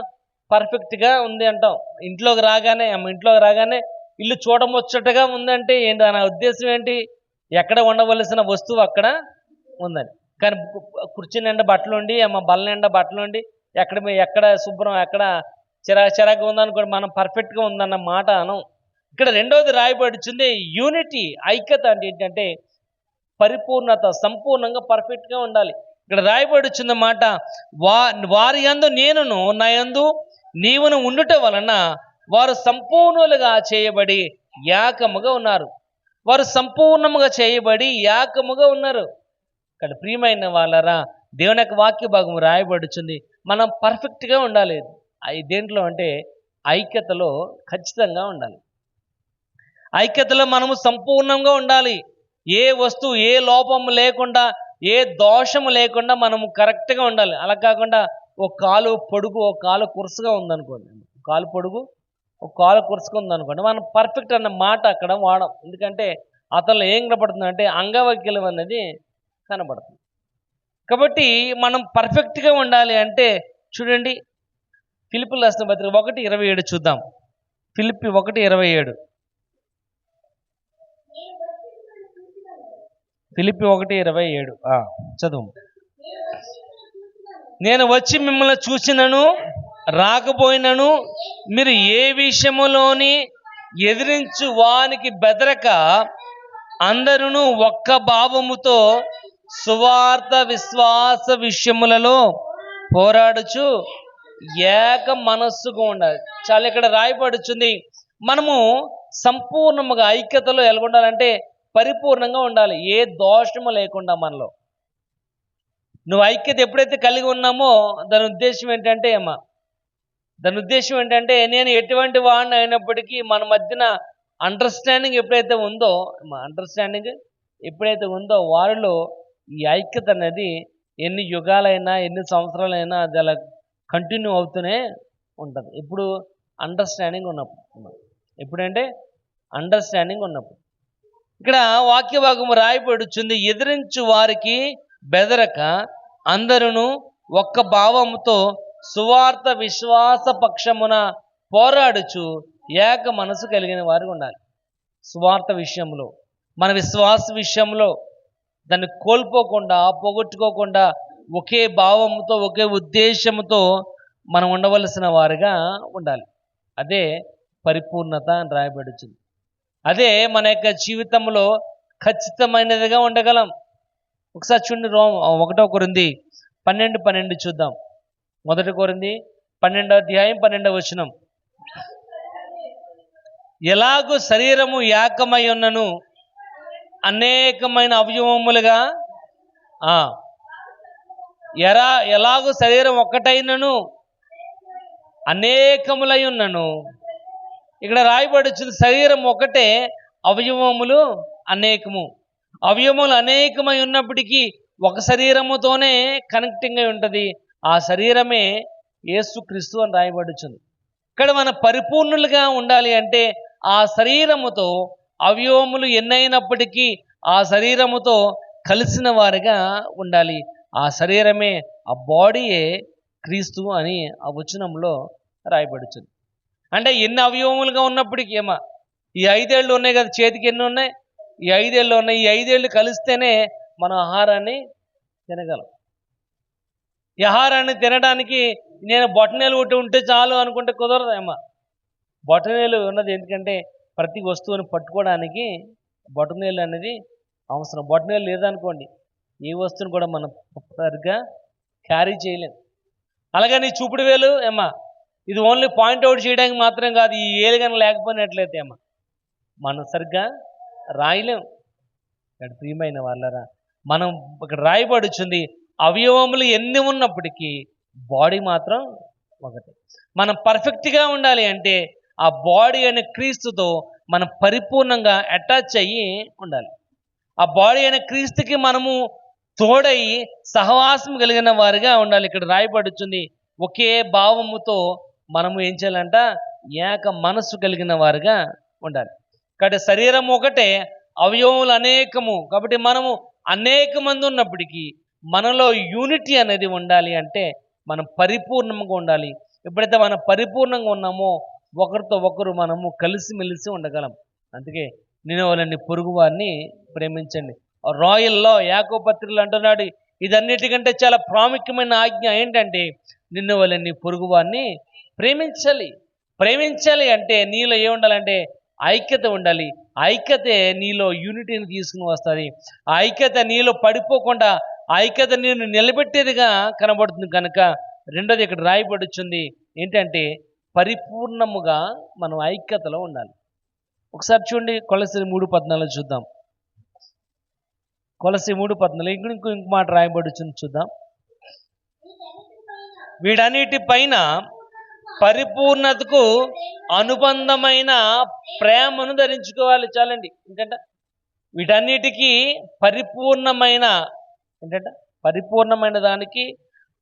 పర్ఫెక్ట్గా ఉంది అంటాం. ఇంట్లోకి రాగానే ఇల్లు చూడముచ్చటగా ఉందంటే ఏంటి? నా ఉద్దేశం ఏంటి? ఎక్కడ ఉండవలసిన వస్తువు అక్కడ ఉందని. కానీ కుర్చీ నిండా బట్టలు ఉండి, బల్ల నిండా బట్టలు ఉండి, ఎక్కడ శుభ్రం, ఎక్కడ చిరాకు ఉందనుకోండి, మనం పర్ఫెక్ట్గా ఉందన్న మాట అనం. ఇక్కడ రెండవది రాయబడుచుంది యూనిటీ. ఐక్యత అంటే ఏంటంటే పరిపూర్ణత, సంపూర్ణంగా పర్ఫెక్ట్గా ఉండాలి. ఇక్కడ రాయబడుచున్న మాట, వారి యందు నేనును, నా యందు నీవును ఉండుట వలన వారు సంపూర్ణులుగా చేయబడి ఏకముగా ఉన్నారు. వారు సంపూర్ణముగా చేయబడి ఏకముగా ఉన్నారు. ఇక్కడ ప్రియమైన వాళ్ళరా, దేవుని యొక్క వాక్య భాగం రాయబడుచుంది, మనం పర్ఫెక్ట్గా ఉండాలి. దేంట్లో అంటే ఐక్యతలో ఖచ్చితంగా ఉండాలి. ఐక్యతలో మనము సంపూర్ణంగా ఉండాలి. ఏ వస్తువు ఏ లోపము లేకుండా ఏ దోషము లేకుండా మనము కరెక్ట్గా ఉండాలి. అలా కాకుండా ఒక కాలు పొడుగు ఒక కాలు కురుసుగా ఉందనుకోండి, కాలు పొడుగు ఒక కాలు కురుసుగా ఉందనుకోండి, మనం పర్ఫెక్ట్ అన్న మాట అక్కడ వాడం. ఎందుకంటే అతనిలో ఏం కనపడుతుంది అంటే అంగవైకల్యం అనేది కనబడుతుంది. కాబట్టి మనం పర్ఫెక్ట్గా ఉండాలి అంటే చూడండి, ఫిలిప్పీయులకు రాసిన పత్రిక 1:27 చూద్దాం. ఫిలిప్పీ 1:27. ఫిలిప్పీ 1:27 చదువు. నేను వచ్చి మిమ్మల్ని చూసినను రాకపోయినను మీరు ఏ విషయములోని ఎదిరించు వానికి బెదరక అందరూ ఒక్క భావముతో సువార్త విశ్వాస విషయములలో పోరాడుచు ఏక మనస్సుగా ఉండాలి. చాలా ఇక్కడ రాయబడుచుంది, మనము సంపూర్ణముగా ఐక్యతలో ఎలాగుండాలంటే పరిపూర్ణంగా ఉండాలి, ఏ దోషము లేకుండా మనలో. నువ్వు ఐక్యత ఎప్పుడైతే కలిగి ఉన్నామో దాని ఉద్దేశం ఏంటంటే నేను ఎటువంటి వాడిని అయినప్పటికీ మన మధ్యన అండర్స్టాండింగ్ ఎప్పుడైతే ఉందో వారిలో ఈ ఐక్యత అనేది ఎన్ని యుగాలైనా ఎన్ని సంవత్సరాలైనా అది అలా కంటిన్యూ అవుతూనే ఉంటుంది. ఇప్పుడు అండర్స్టాండింగ్ ఉన్నప్పుడు ఇక్కడ వాక్య భాగము రాయబడుచుంది, ఎదిరించు వారికి బెదరక అందరూ ఒక్క భావముతో సువార్త విశ్వాస పక్షమున పోరాడుచు ఏక మనసు కలిగిన వారు ఉండాలి. సువార్త విషయంలో, మన విశ్వాస విషయంలో దాన్ని కోల్పోకుండా పోగొట్టుకోకుండా ఒకే భావముతో ఒకే ఉద్దేశముతో మనం ఉండవలసిన వారుగా ఉండాలి. అదే పరిపూర్ణత అని రాయబడుతుంది. అదే మన యొక్క జీవితంలో ఖచ్చితమైనదిగా ఉండగలం. ఒకసారి చూడండి, 1 కొరింథీ 12:12 చూద్దాం. 1 కొరింథీ 12:12 ఎలాగూ శరీరము ఏకమై ఉన్నను అనేకమైన అవయవములుగా ఎలాగూ శరీరం ఒక్కటైనను అనేకములై ఉన్నను. ఇక్కడ రాయబడుచుంది, శరీరం ఒకటే, అవయవములు అనేకము. అవయవములు అనేకమై ఉన్నప్పటికీ ఒక శరీరముతోనే కనెక్టింగ్ అయి ఉంటుంది. ఆ శరీరమే యేసుక్రీస్తు అని రాయబడుచుంది. ఇక్కడ మన పరిపూర్ణులుగా ఉండాలి అంటే ఆ శరీరముతో అవయవములు ఎన్నైనప్పటికీ ఆ శరీరముతో కలిసిన వారిగా ఉండాలి. ఆ శరీరమే, ఆ బాడీయే క్రీస్తు అని ఆ వచనంలో రాయబడుచుంది. అంటే ఎన్ని అవయవములుగా ఉన్నప్పటికీ ఈ 5 ఏళ్ళు ఉన్నాయి కదా, చేతికి ఎన్ని ఉన్నాయి? ఈ 5 ఏళ్ళు ఉన్నాయి. ఈ 5 ఏళ్ళు కలిస్తేనే మనం ఆహారాన్ని తినగలం. ఈ ఆహారాన్ని తినడానికి నేను బొటనేలు ఒకటి ఉంటే చాలు అనుకుంటే కుదరదు. బొటనేలు ఉన్నది ఎందుకంటే ప్రతి వస్తువుని పట్టుకోవడానికి బొటనేలు అనేది అవసరం. బొటనేలు లేదనుకోండి ఏ వస్తువుని కూడా మనం సరిగ్గా క్యారీ చేయలేం. అలాగని చూపుడు వేలు ఇది ఓన్లీ పాయింట్అవుట్ చేయడానికి మాత్రం కాదు. ఈ ఏలు కానీ లేకపోయినట్లయితే మనం సరిగ్గా రాయలేం. ఇక్కడ ప్రియమైన వాళ్ళరా, మనం ఇక్కడ రాయబడుచుంది, అవయవములు ఎన్ని ఉన్నప్పటికీ బాడీ మాత్రం ఒకటే. మనం పర్ఫెక్ట్గా ఉండాలి అంటే ఆ బాడీ అనే క్రీస్తుతో మనం పరిపూర్ణంగా అటాచ్ అయ్యి ఉండాలి. ఆ బాడీ అనే క్రీస్తుకి మనము తోడై సహవాసం కలిగిన వారిగా ఉండాలి. ఇక్కడ రాయబడుచుంది, ఒకే భావముతో మనము ఏం చేయాలంట, ఏక మనస్సు కలిగిన వారుగా ఉండాలి. కాబట్టి శరీరం ఒకటే, అవయవములు అనేకము. కాబట్టి మనము అనేక మంది ఉన్నప్పటికీ మనలో యూనిటీ అనేది ఉండాలి అంటే మనం పరిపూర్ణంగా ఉండాలి. ఎప్పుడైతే మనం పరిపూర్ణంగా ఉన్నామో ఒకరితో ఒకరు మనము కలిసిమెలిసి ఉండగలం. అందుకే నినెవలని పొరుగు వారిని ప్రేమించండి. రాయల్లో యాకోబు పత్రికలో అంటున్నాడు, ఇదన్నిటికంటే చాలా ప్రాముఖ్యమైన ఆజ్ఞ ఏంటంటే నినెవలని పొరుగు వారిని ప్రేమించాలి అంటే నీలో ఏముండాలంటే ఐక్యత ఉండాలి. ఐక్యతే నీలో యూనిటీని తీసుకుని వస్తుంది. ఆ ఐక్యత నీలో పడిపోకుండా ఐక్యత నేను నిలబెట్టేదిగా కనబడుతుంది. కనుక రెండోది ఇక్కడ రాయబడుచుంది ఏంటంటే పరిపూర్ణముగా మనం ఐక్యతలో ఉండాలి. ఒకసారి చూడండి, కొలస్సీ 3:14 చూద్దాం. కొలస్సీ 3:14 ఇంకో మాట రాయబడుచుంది చూద్దాం. వీటన్నిటిపైన పరిపూర్ణతకు అనుబంధమైన ప్రేమను ధరించుకోవాలి. చాలండి. ఎందుకంటే వీటన్నిటికీ పరిపూర్ణమైన ఏంటంటే పరిపూర్ణమైన దానికి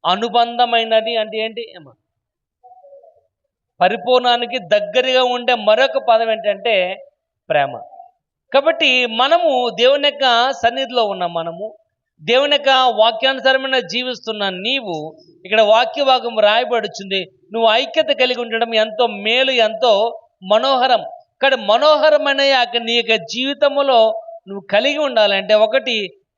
అనుబంధమైనది అంటే ఏంటి అమ్మా? పరిపూర్ణానికి దగ్గరగా ఉండే మరొక పదం ఏంటంటే ప్రేమ. కాబట్టి మనము దేవుని యొక్క సన్నిధిలో ఉన్నాం. మనము దేవుని యొక్క వాక్యానుసారమైన జీవిస్తున్న నీవు ఇక్కడ వాక్య భాగం రాయబడుచుంది. నువ్వు ఐక్యత కలిగి ఉండడం ఎంతో మేలు, ఎంతో మనోహరం. ఇక్కడ మనోహరమైన నీ యొక్క జీవితంలో నువ్వు కలిగి ఉండాలంటే ఒకటి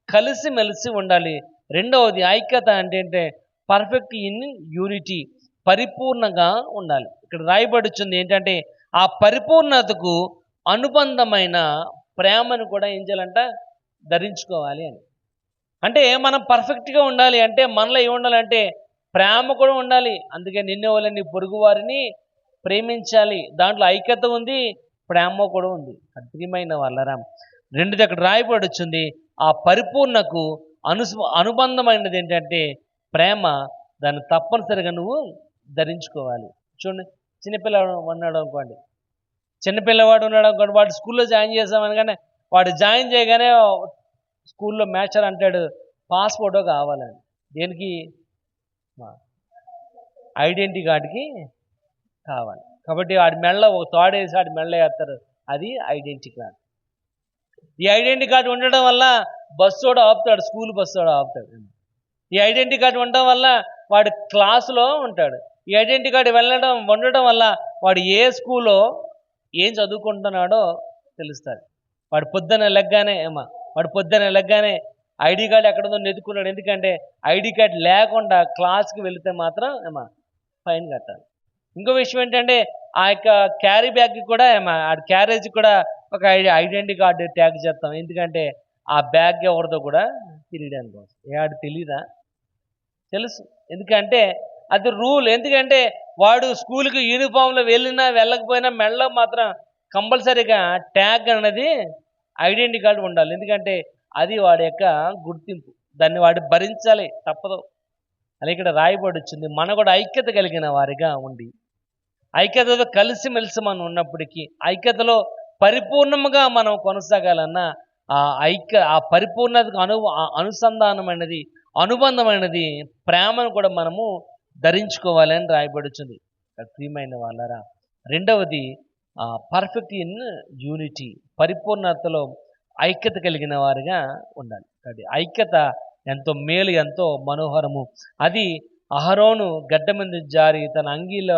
కలిసిమెలిసి ఉండాలి. రెండవది ఐక్యత అంటే పర్ఫెక్ట్ ఇన్ యూనిటీ, పరిపూర్ణంగా ఉండాలి. ఇక్కడ రాయబడుచుంది ఏంటంటే ఆ పరిపూర్ణతకు అనుబంధమైన ప్రేమను కూడా ఏం చేయాలంట? ధరించుకోవాలి అని. అంటే మనం పర్ఫెక్ట్గా ఉండాలి అంటే మనలో ఏమి ఉండాలంటే ప్రేమ కూడా ఉండాలి. అందుకే నిన్నే వాళ్ళని పొరుగు వారిని ప్రేమించాలి. దాంట్లో ఐక్యత ఉంది, ప్రేమ కూడా ఉంది. ప్రియమైన వాళ్ళరా, రెండు దగ్గర రాయబడుచుంది. ఆ పరిపూర్ణకు అనుబంధమైనది ఏంటంటే ప్రేమ. దాన్ని తప్పనిసరిగా నువ్వు ధరించుకోవాలి. చూడండి, చిన్నపిల్లవాడు ఉన్నాడు అనుకోండి, వాడు స్కూల్లో జాయిన్ చేసామనగానే వాడు జాయిన్ చేయగానే స్కూల్లో మ్యాచర్ అంటాడు పాస్పోర్టో కావాలని. దేనికి? ఐడెంటిటీ కార్డుకి కావాలి. కాబట్టి వాడి మెళ్ళ ఒక తాడేసి వాడి మెళ్ళ వేస్తారు, అది ఐడెంటిటీ కార్డు. ఈ ఐడెంటిటీ కార్డు ఉండడం వల్ల బస్సు కూడా ఆపుతాడు, స్కూల్ బస్సు కూడా ఆపుతాడు. ఈ ఐడెంటిటీ కార్డు ఉండడం వల్ల వాడు క్లాసులో ఉంటాడు. ఈ ఐడెంటిటీ కార్డు ఉండడం వల్ల వాడు ఏ స్కూల్లో ఏం చదువుకుంటున్నాడో తెలుస్తుంది. వాడు పొద్దున్న లెగ్గానే ఐడి కార్డు ఎక్కడుందో నెతుకున్నాడు. ఎందుకంటే ఐడి కార్డు లేకుండా క్లాస్కి వెళితే మాత్రం ఫైన్ కట్టాలి. ఇంకో విషయం ఏంటంటే ఆ యొక్క క్యారీ బ్యాగ్కి కూడా ఆ క్యారేజ్కి కూడా ఒక ఐడెంటిటీ కార్డు ట్యాగ్ చేస్తాం. ఎందుకంటే ఆ బ్యాగ్ ఎవరితో కూడా తెలియడానికి కోసం. ఆడు తెలీదా? తెలుసు. ఎందుకంటే అది రూల్. ఎందుకంటే వాడు స్కూల్కి యూనిఫామ్లో వెళ్ళకపోయినా మెడలో మాత్రం కంపల్సరీగా ట్యాగ్ అనేది ఐడెంటిటీ కార్డు ఉండాలి. ఎందుకంటే అది వాడి యొక్క గుర్తింపు. దాన్ని వాడు భరించాలి, తప్పదు. అది ఇక్కడ రాయబడుచుంది. మన కూడా ఐక్యత కలిగిన వారిగా ఉండి, ఐక్యతతో కలిసిమెలిసి మనం ఉన్నప్పటికీ ఐక్యతలో పరిపూర్ణముగా మనం కొనసాగాలన్నా ఆ పరిపూర్ణతకు అనుసంధానమైనది, అనుబంధమైనది ప్రేమను కూడా మనము ధరించుకోవాలని రాయబడుచుంది. ప్రియమైన వాళ్ళరా, రెండవది పర్ఫెక్ట్ ఇన్ యూనిటీ, పరిపూర్ణతలో ఐక్యత కలిగిన వారిగా ఉండాలి. అది ఐక్యత ఎంతో మేలు, ఎంతో మనోహరము. అది అహరోను గడ్డ మీద జారి తన అంగీల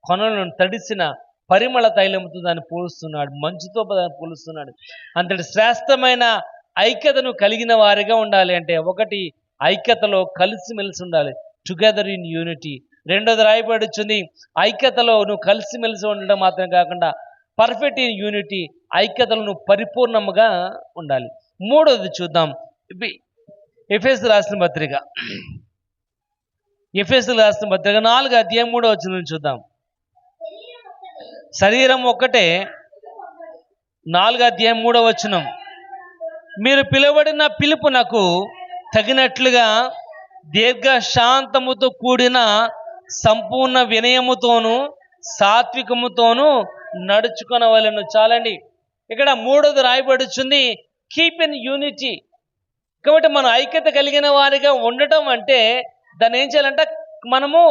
కొనలను తడిసిన పరిమళ తైలముతో దాన్ని పోలుస్తున్నాడు, మంచుతో దాన్ని పోలుస్తున్నాడు. అంతటి శ్రేష్టమైన ఐక్యతను కలిగిన వారిగా ఉండాలి అంటే ఒకటి ఐక్యతలో కలిసిమెలిసి ఉండాలి, టుగెదర్ ఇన్ యూనిటీ. రెండోది రాయబడుచుంది, ఐక్యతలో నువ్వు కలిసిమెలిసి ఉండడం మాత్రం కాకుండా పర్ఫెక్ట్ ఇన్ యూనిటీ, ఐక్యతలో నువ్వు పరిపూర్ణముగా ఉండాలి. మూడోది చూద్దాం, ఎఫెసీయులకు రాసిన పత్రిక 4వ అధ్యాయం 3వ వచనం చూద్దాం. శరీరం ఒక్కటే, 4వ అధ్యాయం 3వ వచనం. మీరు పిలువబడిన పిలుపునకు తగినట్లుగా దీర్ఘశాంతముతో కూడిన సంపూర్ణ వినయముతోనూ సాత్వికముతోనూ నడుచుకొనవలెను. చాలండి. ఇక్కడ మూడోది రాయబడుచుంది, కీప్ ఇన్ యూనిటీ. కాబట్టి మనం ఐక్యత కలిగిన వారిగా ఉండటం అంటే దాన్ని ఏం చేయాలంటే మనము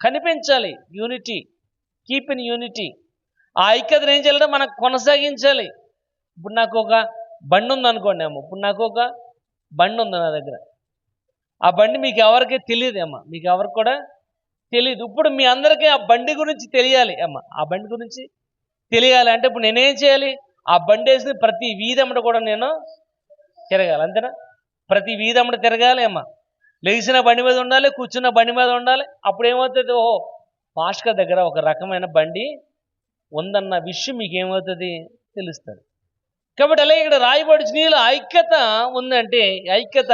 కనిపించాలి. Unity, keep in unity. ఆ ఐక్యతను ఏం చేయాలంటే మనం కొనసాగించాలి. ఇప్పుడు నాకు ఒక బండి ఉందనుకోండి అమ్మ, ఇప్పుడు నాకు ఒక బండి ఉంది నా దగ్గర. ఆ బండి మీకు ఎవరికి తెలియదు అమ్మ, మీకు ఎవరికి కూడా తెలియదు. ఇప్పుడు మీ అందరికీ ఆ బండి గురించి తెలియాలి అమ్మ. ఆ బండి గురించి తెలియాలి అంటే ఇప్పుడు నేనేం చేయాలి? ఆ బండి వేసిన ప్రతి వీధమ్మట కూడా నేను తిరగాలి, అంతేనా? ప్రతి వీధమ్మట తిరగాలి అమ్మ. లేచిన బండి మీద ఉండాలి, కూర్చున్న బండి మీద ఉండాలి. అప్పుడు ఏమవుతుంది? ఓహో, పాస్టర్ దగ్గర ఒక రకమైన బండి ఉందన్న విషయం మీకు ఏమవుతుంది? తెలుస్తుంది. కాబట్టి అలాగే ఇక్కడ రాయబడి నీలో ఐక్యత ఉందంటే ఐక్యత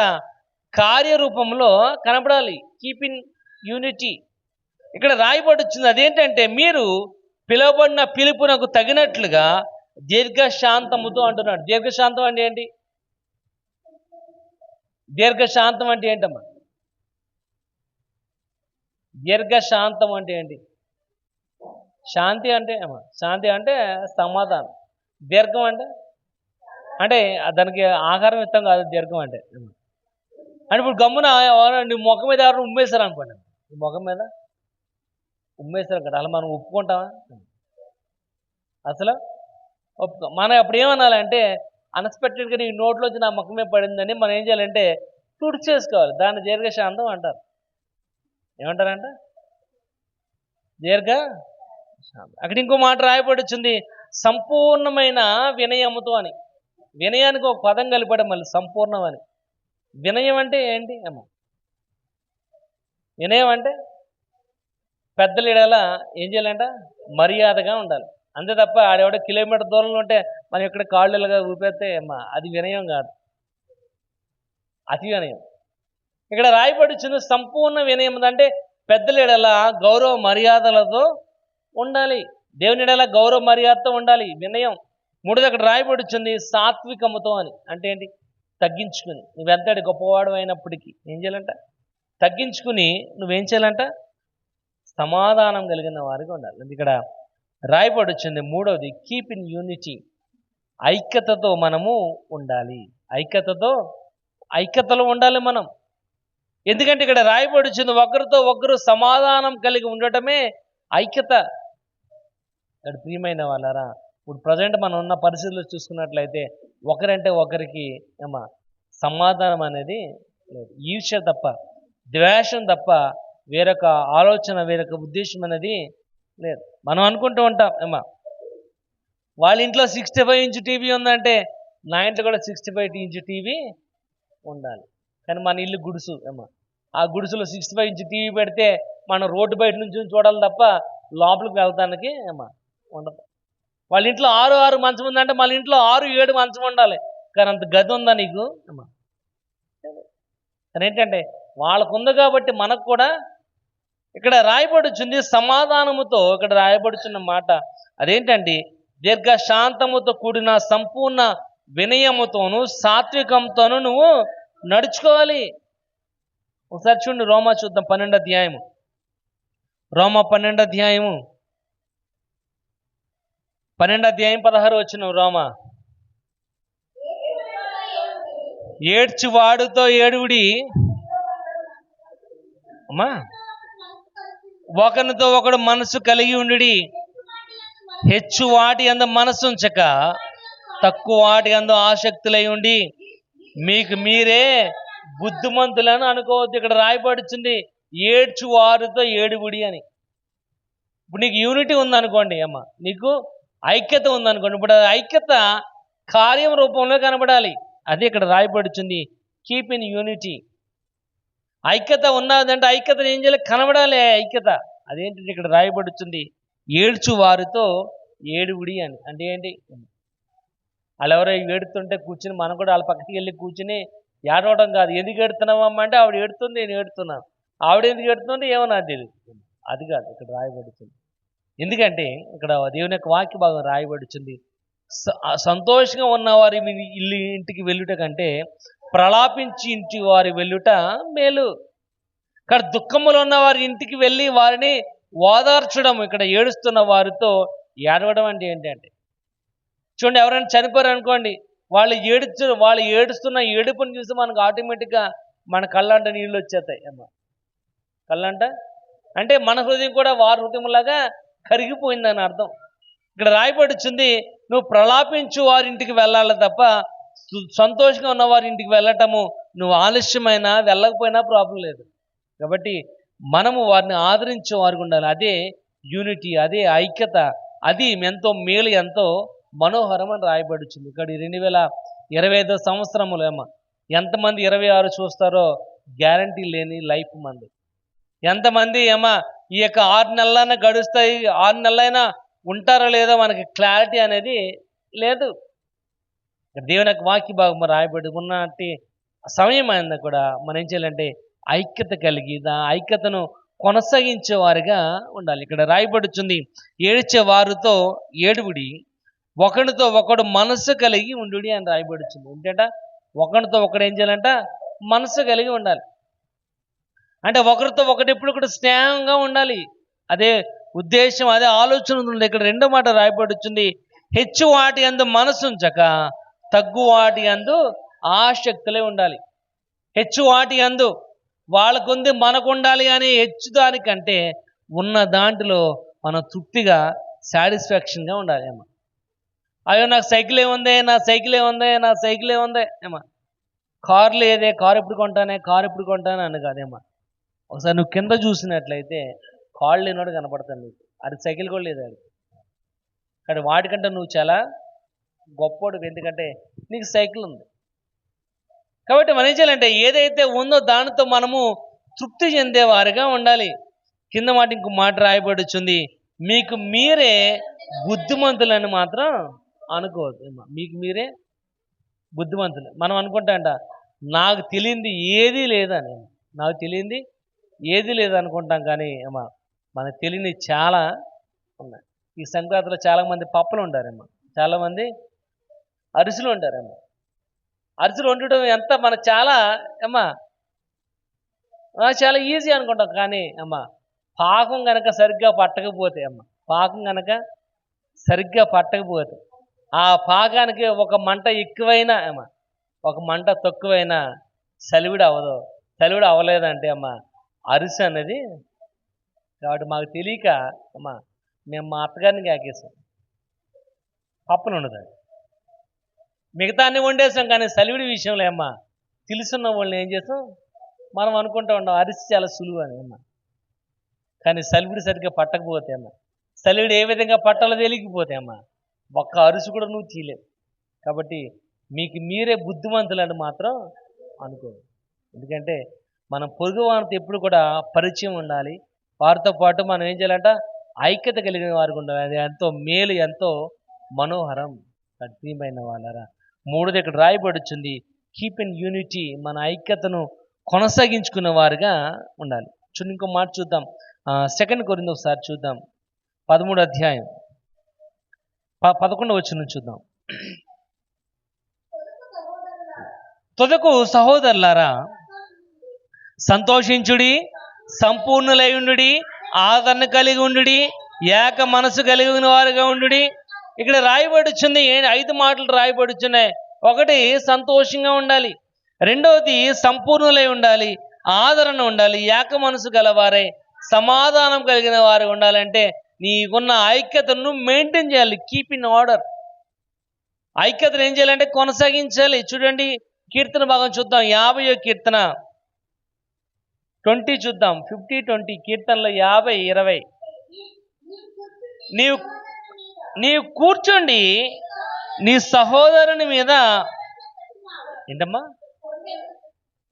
కార్యరూపంలో కనపడాలి. Keep in unity. ఇక్కడ రాయబడుతుంది అదేంటంటే మీరు పిలువబడిన పిలుపునకు తగినట్లుగా దీర్ఘశాంతముతో అంటున్నాడు. దీర్ఘశాంతం అంటే ఏంటి? దీర్ఘశాంతం అంటే ఏంటమ్మా? దీర్ఘశాంతం అంటే ఏంటి? శాంతి అంటే అమ్మా, శాంతి అంటే సమాధానం. దీర్ఘం అంటే అంటే దానికి ఆహారం ఇస్తాం కాదు దీర్ఘం అంటే. అంటే ఇప్పుడు గమ్మున నీ ముఖం మీద ఎవరు ఉమ్మేశారు అనుకోండి, నీ ముఖం మీద ఉమ్మేశారు కదా, అలా మనం ఒప్పుకుంటామా? అసలు మనం అప్పుడు ఏమనాలంటే అన్ఎక్స్పెక్టెడ్గా నీ నోట్లోంచి నా ముఖమే పడిందని మనం ఏం చేయాలంటే తుడిచేసుకోవాలి. దాన్ని దీర్ఘశాంతం అంటారు. ఏమంటారంట? దీర్ఘ శాంతం. అక్కడ ఇంకో మాట రాయబడి వచ్చింది, సంపూర్ణమైన వినయముతో అని. వినయానికి ఒక పదం కలిపాడు మళ్ళీ, సంపూర్ణం అని. వినయం అంటే ఏంటి అమ్మ? వినయం అంటే పెద్దలు ఎడల ఏం చేయాలంట? మర్యాదగా ఉండాలి. అంతే తప్ప ఆడెవడో కిలోమీటర్ దూరంలో ఉంటే మనం ఇక్కడ కాళ్ళుగా ఊపేస్తే అమ్మ అది వినయం కాదు, అతి వినయం. ఇక్కడ రాయబడి వచ్చింది సంపూర్ణ వినయం అంటే పెద్దల ఎడల గౌరవ మర్యాదలతో ఉండాలి, దేవుని ఎడల గౌరవ మర్యాదతో ఉండాలి, వినయం. మూడోది అక్కడ రాయబడి వచ్చింది సాత్వికముతో అని. అంటే ఏంటి? తగ్గించుకుని. నువ్వెంతటి గొప్పవాడు అయినప్పటికీ ఏం చేయాలంట? తగ్గించుకుని నువ్వేం చేయాలంట? సమాధానం కలిగిన వారికి ఉండాలి. ఇక్కడ రాయబడి వచ్చింది మూడవది కీప్ ఇన్ యూనిటీ, ఐక్యతతో మనము ఉండాలి. ఐక్యతలో ఉండాలి మనం. ఎందుకంటే ఇక్కడ రాయబడి వచ్చింది ఒకరితో ఒకరు సమాధానం కలిగి ఉండటమే ఐక్యత. ఇక్కడ ప్రియమైన వాళ్ళారా, ఇప్పుడు ప్రజెంట్ మనం ఉన్న పరిస్థితుల్లో చూసుకున్నట్లయితే ఒకరంటే ఒకరికి సమాధానం అనేది లేదు. ఈర్ష్య తప్ప, ద్వేషం తప్ప వేరొక ఆలోచన, వేరొక ఉద్దేశం అనేది లేదు. మనం అనుకుంటూ ఉంటాం వాళ్ళ ఇంట్లో 65 ఇంచ్ టీవీ ఉందంటే నా ఇంట్లో కూడా 65 ఇంచ్ టీవీ ఉండాలి. కానీ మన ఇల్లు గుడుసు ఆ గుడుసులో 65 ఇంచ్ టీవీ పెడితే మనం రోడ్డు బయట నుంచి చూడాలి తప్ప లోపలికి వెళ్తానికి ఉండదు. వాళ్ళ ఇంట్లో 6 మంచం ఉందంటే మన ఇంట్లో 6-7 మంచం ఉండాలి. కానీ అంత గది ఉందా నీకు? కానీ ఏంటంటే వాళ్ళకు ఉంది కాబట్టి మనకు కూడా ఇక్కడ రాయబడుచుంది సమాధానముతో. ఇక్కడ రాయబడుచున్న మాట అదేంటండి? దీర్ఘశాంతముతో కూడిన సంపూర్ణ వినయముతోను సాత్వికంతోను నువ్వు నడుచుకోవాలి. ఒకసారి చూడండి, రోమా చూద్దాం 12వ అధ్యాయము. రోమా 12వ అధ్యాయము 12వ అధ్యాయం 16 వచనం. రోమా, ఏడ్చువాడుతో ఏడువుడి అమ్మా, ఒకరితో ఒకడు మనసు కలిగి ఉండి, హెచ్చు వాటి అందు మనసు ఉంచక తక్కువ వాటి అందు ఆసక్తులై ఉండి మీకు మీరే బుద్ధిమంతులను అనుకోవద్దు. ఇక్కడ రాయబడుతుంది ఏడ్చు వారితో ఏడుబుడి అని. ఇప్పుడు నీకు యూనిటీ ఉందనుకోండి నీకు ఐక్యత ఉందనుకోండి, ఇప్పుడు ఐక్యత కార్యం రూపంలో కనబడాలి. అదే ఇక్కడ రాయబడుతుంది కీప్ ఇన్ యూనిటీ. ఐక్యత ఉన్నదంటే ఐక్యతను ఏం చేయాలి? కనబడాలి ఐక్యత. అదేంటి ఇక్కడ రాయబడుతుంది ఏడ్చు వారితో ఏడుబుడి అని. అంటే ఏంటి? వాళ్ళు ఎవరో ఏడుతుంటే కూర్చుని మనం కూడా వాళ్ళ పక్కకి వెళ్ళి కూర్చుని ఏడవడం కాదు. ఎందుకు ఏడుతున్నామమ్మా అంటే ఆవిడ ఏడుతుంది, నేను ఏడుతున్నాను. ఆవిడ ఎందుకు ఏడుతుంటే ఏమో నాకు తెలియదు. అది కాదు ఇక్కడ రాయబడుతుంది. ఎందుకంటే ఇక్కడ దేవుని యొక్క వాక్య భాగం రాయబడుతుంది సంతోషంగా ఉన్నవారి ఇంటికి వెళ్ళుట కంటే ప్రలాపించి ఇంటి వారి వెళ్ళుట మేలు. ఇక్కడ దుఃఖములో ఉన్న వారి ఇంటికి వెళ్ళి వారిని ఓదార్చడం. ఇక్కడ ఏడుస్తున్న వారితో ఏడవడం అంటే ఏంటంటే చూడండి, ఎవరైనా చనిపోయారు అనుకోండి, వాళ్ళు ఏడుస్తున్న ఏడుపుని చూసి మనకు ఆటోమేటిక్గా మన కళ్ళంట నీళ్ళు వచ్చేస్తాయి కళ్ళంట. అంటే మన హృదయం కూడా వారి హృదయంలాగా కరిగిపోయిందని అర్థం. ఇక్కడ రాయబడుచుంది నువ్వు ప్రలాపించు వారింటికి వెళ్ళాలి తప్ప సంతోషంగా ఉన్న వారి ఇంటికి వెళ్ళటము నువ్వు ఆలస్యమైనా వెళ్ళకపోయినా ప్రాబ్లం లేదు. కాబట్టి మనము వారిని ఆదరించే వారికి ఉండాలి. అదే యూనిటీ, అదే ఐక్యత, అది ఎంతో మేలు, ఎంతో మనోహరం అని రాయబడుచుంది. ఇక్కడ 2025 సంవత్సరములు ఎంతమంది 26 చూస్తారో గ్యారంటీ లేని లైఫ్ మంది. ఎంతమంది ఈ యొక్క 6 నెలలైనా గడుస్తాయి, 6 నెలలైనా ఉంటారో లేదో మనకి క్లారిటీ అనేది లేదు. దేవుని యొక్క వాక్య భాగం రాయబడి ఉన్నట్టి సమయం అయినా కూడా మనం ఏం చేయాలంటే ఐక్యత కలిగి ఐక్యతను కొనసాగించే వారిగా ఉండాలి. ఇక్కడ రాయబడుచుంది ఏడ్చే వారితో ఏడుబుడి, ఒకరితో ఒకడు మనసు కలిగి ఉండు అని రాయబడుచుంది. ఏంటంట? ఒకరితో ఒకడు ఏం చేయాలంట? మనసు కలిగి ఉండాలి. అంటే ఒకరితో ఒకటి ఎప్పుడు కూడా స్నేహంగా ఉండాలి. అదే ఉద్దేశం, అదే ఆలోచన ఉంది. ఇక్కడ రెండో మాట రాయబడుచుంది హెచ్చు వాటి అందు మనసు ఉంచక తగ్గు వాటి యందు ఆసక్తులే ఉండాలి. హెచ్చు వాటి యందు వాళ్ళకుంది మనకు ఉండాలి అనే హెచ్చు దానికంటే ఉన్న దాంట్లో మనం తృప్తిగా సాటిస్ఫాక్షన్గా ఉండాలి ఏమో. అయ్యో నాకు సైకిల్ ఏముంది, నా సైకిల్ ఏముంది, నా సైకిల్ ఏముంది ఏమో. కారు లేదే, కారు ఎప్పుడు కొంటానే అని కాదేమో. ఒకసారి నువ్వు కింద చూసినట్లయితే కాళ్ళు లేనివాడు కనపడతాను నీకు. అది సైకిల్ కూడా లేదు అది. కానీ వాటికంటే నువ్వు చాలా గొప్పోడు, ఎందుకంటే నీకు సైకిల్ ఉంది. కాబట్టి మనం ఏం చేయాలంటే ఏదైతే ఉందో దానితో మనము తృప్తి చెందేవారుగా ఉండాలి. కింద మాట ఇంకో మాట రాయబడుచుంది, మీకు మీరే బుద్ధిమంతులని మాత్రం అనుకోవద్దు. మీకు మీరే బుద్ధిమంతులు. మనం అనుకుంటాంట నాకు తెలియంది ఏదీ లేదని, నాకు తెలియంది ఏదీ లేదనుకుంటాం. కానీ అమ్మా మనకు తెలియని చాలా ఉన్నాయి. ఈ సంక్రాంతిలో చాలామంది పప్పులు ఉంటారేమ్మా, చాలామంది అరిసెలు ఉంటారేమ్మా. అరిసెలు వండటం ఎంత మనకు చాలా అమ్మా చాలా ఈజీ అనుకుంటాం. కానీ అమ్మా పాకం కనుక సరిగ్గా పట్టకపోతే పాకం కనుక సరిగ్గా పట్టకపోతే ఆ పాకానికి ఒక మంట ఎక్కువైనా ఒక మంట తక్కువైనా సలివిడి అవ్వదు. సలివిడి అవ్వలేదంటే అరిసె అనేది. కాబట్టి మాకు తెలియక మేము మా అత్తగారిని కాకేసాం, పప్పును ఉండదు. మిగతా అన్ని వండేసాం, కానీ సలివిడి విషయంలో తెలుసున్న వాళ్ళని ఏం చేస్తాం, మనం అనుకుంటూ ఉంటాం అరిసి చాలా సులువు అని కానీ సలివిడి సరిగ్గా పట్టకపోతే సలివిడి ఏ విధంగా పట్టాలో తెలియకపోతే ఒక్క అరుసు కూడా నువ్వు తీయలేవు. కాబట్టి మీకు మీరే బుద్ధిమంతులని మాత్రం అనుకోదు. ఎందుకంటే మనం పొరుగు వారితో ఎప్పుడు కూడా పరిచయం ఉండాలి. వారితో పాటు మనం ఏం చేయాలంట, ఐక్యత కలిగిన వారికి ఉండాలి. అది ఎంతో మేలు, ఎంతో మనోహరం. ప్రియమైన వాళ్ళరా, మూడోది ఇక్కడ రాయబడుచుంది, కీప్ ఇన్ యూనిటీ. మన ఐక్యతను కొనసాగించుకున్న వారుగా ఉండాలి. చూడండి ఇంకో మాట చూద్దాం. 2 కొరింథీ ఒకసారి చూద్దాం, 13వ అధ్యాయం 11వ వచనం చూద్దాం. తుదకు సహోదరులారా సంతోషించుడి, సంపూర్ణులై ఉండుడి, ఆదరణ కలిగి ఉండుడి, ఏక మనసు కలిగిన వారుగా ఉండుడి. ఇక్కడ రాయబడుచుంది 5 మాటలు రాయబడుచున్నాయి. ఒకటి సంతోషంగా ఉండాలి, రెండవది సంపూర్ణులై ఉండాలి, ఆదరణ ఉండాలి, ఏక మనసు గలవారై సమాధానం కలిగిన వారు ఉండాలంటే నీకున్న ఐక్యతను మెయింటైన్ చేయాలి. Keep in order. ఐక్యతను ఏం చేయాలంటే కొనసాగించాలి. చూడండి కీర్తన భాగం చూద్దాం, 50వ కీర్తన 20 చూద్దాం. 50-20 కీర్తనలో 50-20. నీవు కూర్చోండి, నీ సహోదరుని మీద ఏంటమ్మా,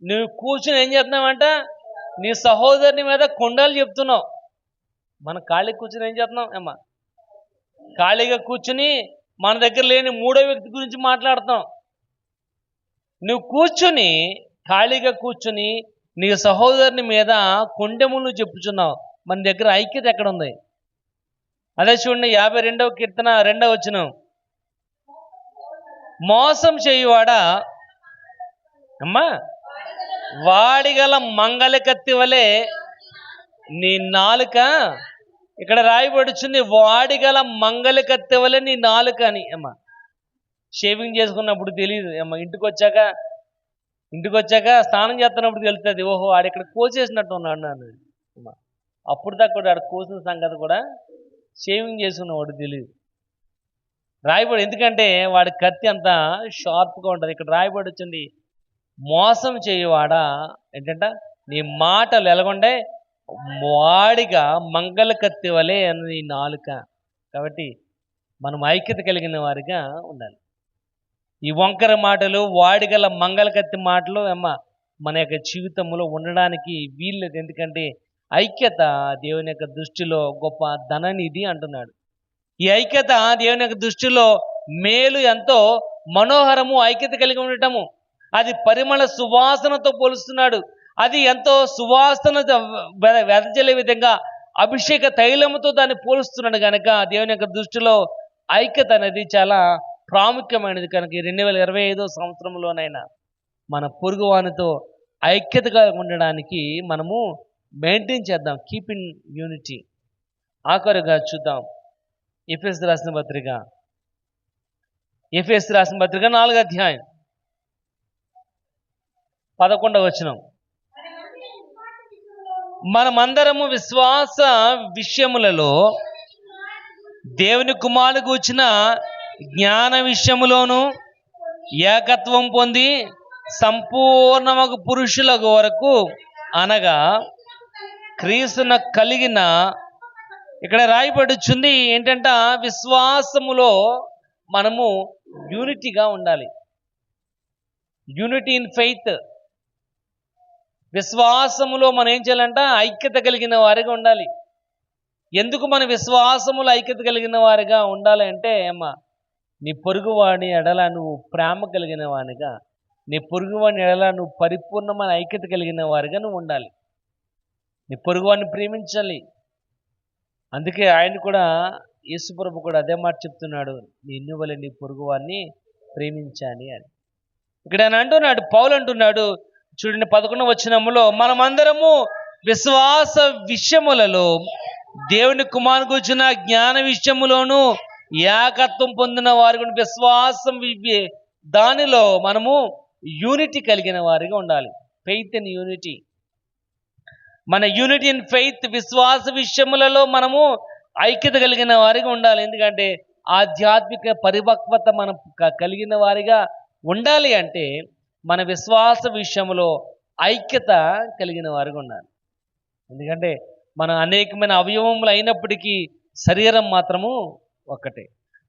నువ్వు కూర్చుని ఏం చేస్తున్నావంట, నీ సహోదరుని మీద కొండలు చెప్తున్నావు. మనం ఖాళీగా కూర్చుని ఏం చేస్తున్నాం ఖాళీగా కూర్చుని మన దగ్గర లేని మూడో వ్యక్తి గురించి మాట్లాడుతాం. నువ్వు కూర్చుని ఖాళీగా కూర్చుని నీ సహోదరుని మీద కొండెములు చెప్పుచున్నావు. మన దగ్గర ఐక్యత ఎక్కడ ఉంది? అదే చూడండి 52వ కీర్తన 2వ వచనం, మోసం చేయువాడా వాడిగల మంగళ కత్తి వలె నీ నాలుక. ఇక్కడ రాయబడుచుంది వాడిగల మంగళ కత్తి వలె నీ నాలుక అని. షేవింగ్ చేసుకున్నప్పుడు తెలియదు ఇంటికి వచ్చాక స్నానం చేస్తున్నప్పుడు తెలుస్తుంది, ఓహో ఆడ ఇక్కడ కోసేసినట్టు ఉన్నాడు నన్ను. అప్పుడు దాకా కూడా ఆడ కోసిన సంగతి కూడా షేవింగ్ చేసుకున్నవాడు తెలియదు. రాయబడి, ఎందుకంటే వాడి కత్తి అంతా షార్ప్గా ఉంటుంది. ఇక్కడ రాయబడి వచ్చింది మోసం చేయవాడా ఏంటంట, నీ మాటలు ఎలాగుండే వాడిగా మంగళ కత్తి వలె నీ నాలుక. కాబట్టి మనం ఐక్యత కలిగిన వారిగా ఉండాలి. ఈ వంకర మాటలు, వాడిగల మంగళ కత్తి మాటలు మన యొక్క జీవితంలో ఉండడానికి వీల్లేదు. ఎందుకంటే ఐక్యత దేవుని యొక్క దృష్టిలో గొప్ప ధననిధి అంటున్నాడు. ఈ ఐక్యత దేవుని యొక్క దృష్టిలో మేలు, ఎంతో మనోహరము. ఐక్యత కలిగి ఉండటము అది పరిమళ సువాసనతో పోలుస్తున్నాడు. అది ఎంతో సువాసన వెదజల్లే విధంగా అభిషేక తైలముతో దాన్ని పోలుస్తున్నాడు. కనుక దేవుని యొక్క దృష్టిలో ఐక్యత అనేది చాలా ప్రాముఖ్యమైనది. కనుక 2025వ సంవత్సరంలోనైనా మన పొరుగువానితో ఐక్యతగా ఉండడానికి మనము మెయింటైన్ చేద్దాం. Keep in unity. ఆఖరుగా చూద్దాం ఎఫెసీయులకు రాసిన పత్రిక ఎఫెసీ రాసిన పత్రిక 4వ అధ్యాయం 11వ వచనం. మనమందరము విశ్వాస విషయములలో దేవుని కుమారుని గూర్చిన జ్ఞాన విషయములోను ఏకత్వం పొంది సంపూర్ణమగు పురుషుల వరకు, అనగా క్రీస్తున కలిగిన, ఇక్కడ రాయబడుచుంది ఏంటంట, విశ్వాసములో మనము యూనిటీగా ఉండాలి. Unity in faith. విశ్వాసములో మనం ఏం చేయాలంట, ఐక్యత కలిగిన వారిగా ఉండాలి. ఎందుకు మన విశ్వాసములో ఐక్యత కలిగిన వారిగా ఉండాలి అంటే, అమ్మా, నీ పొరుగువాడి ఎడల నువ్వు ప్రేమ కలిగిన వాడిగా, నీ పొరుగువాడిని ఎడల నువ్వు పరిపూర్ణమైన ఐక్యత కలిగిన వారిగా నువ్వు ఉండాలి. నీ పొరుగువాడిని ప్రేమించాలి. అందుకే ఆయన కూడా, యేసుప్రభు కూడా అదే మాట చెప్తున్నాడు, నిన్ను వలె నీ పొరుగువాడిని ప్రేమించాలి అని. ఇక్కడ ఆయన అంటున్నాడు, పౌలు అంటున్నాడు చూడండి 11వ వచనములో, మనమందరము విశ్వాస విషయములలో దేవుని కుమారుని గురించిన జ్ఞాన విషయములోను ఏకత్వం పొందిన వారి గురించి, విశ్వాసం దానిలో మనము యూనిటీ కలిగిన వారిగా ఉండాలి. Faith in unity. మన యూనిటీ ఇన్ ఫెయిత్, విశ్వాస విషయములలో మనము ఐక్యత కలిగిన వారిగా ఉండాలి. ఎందుకంటే ఆధ్యాత్మిక పరిపక్వత మనం కలిగిన వారిగా ఉండాలి అంటే మన విశ్వాస విషయంలో ఐక్యత కలిగిన వారిగా ఉండాలి. ఎందుకంటే మన అనేకమైన అవయవములు అయినప్పటికీ శరీరం మాత్రము ఒకటే.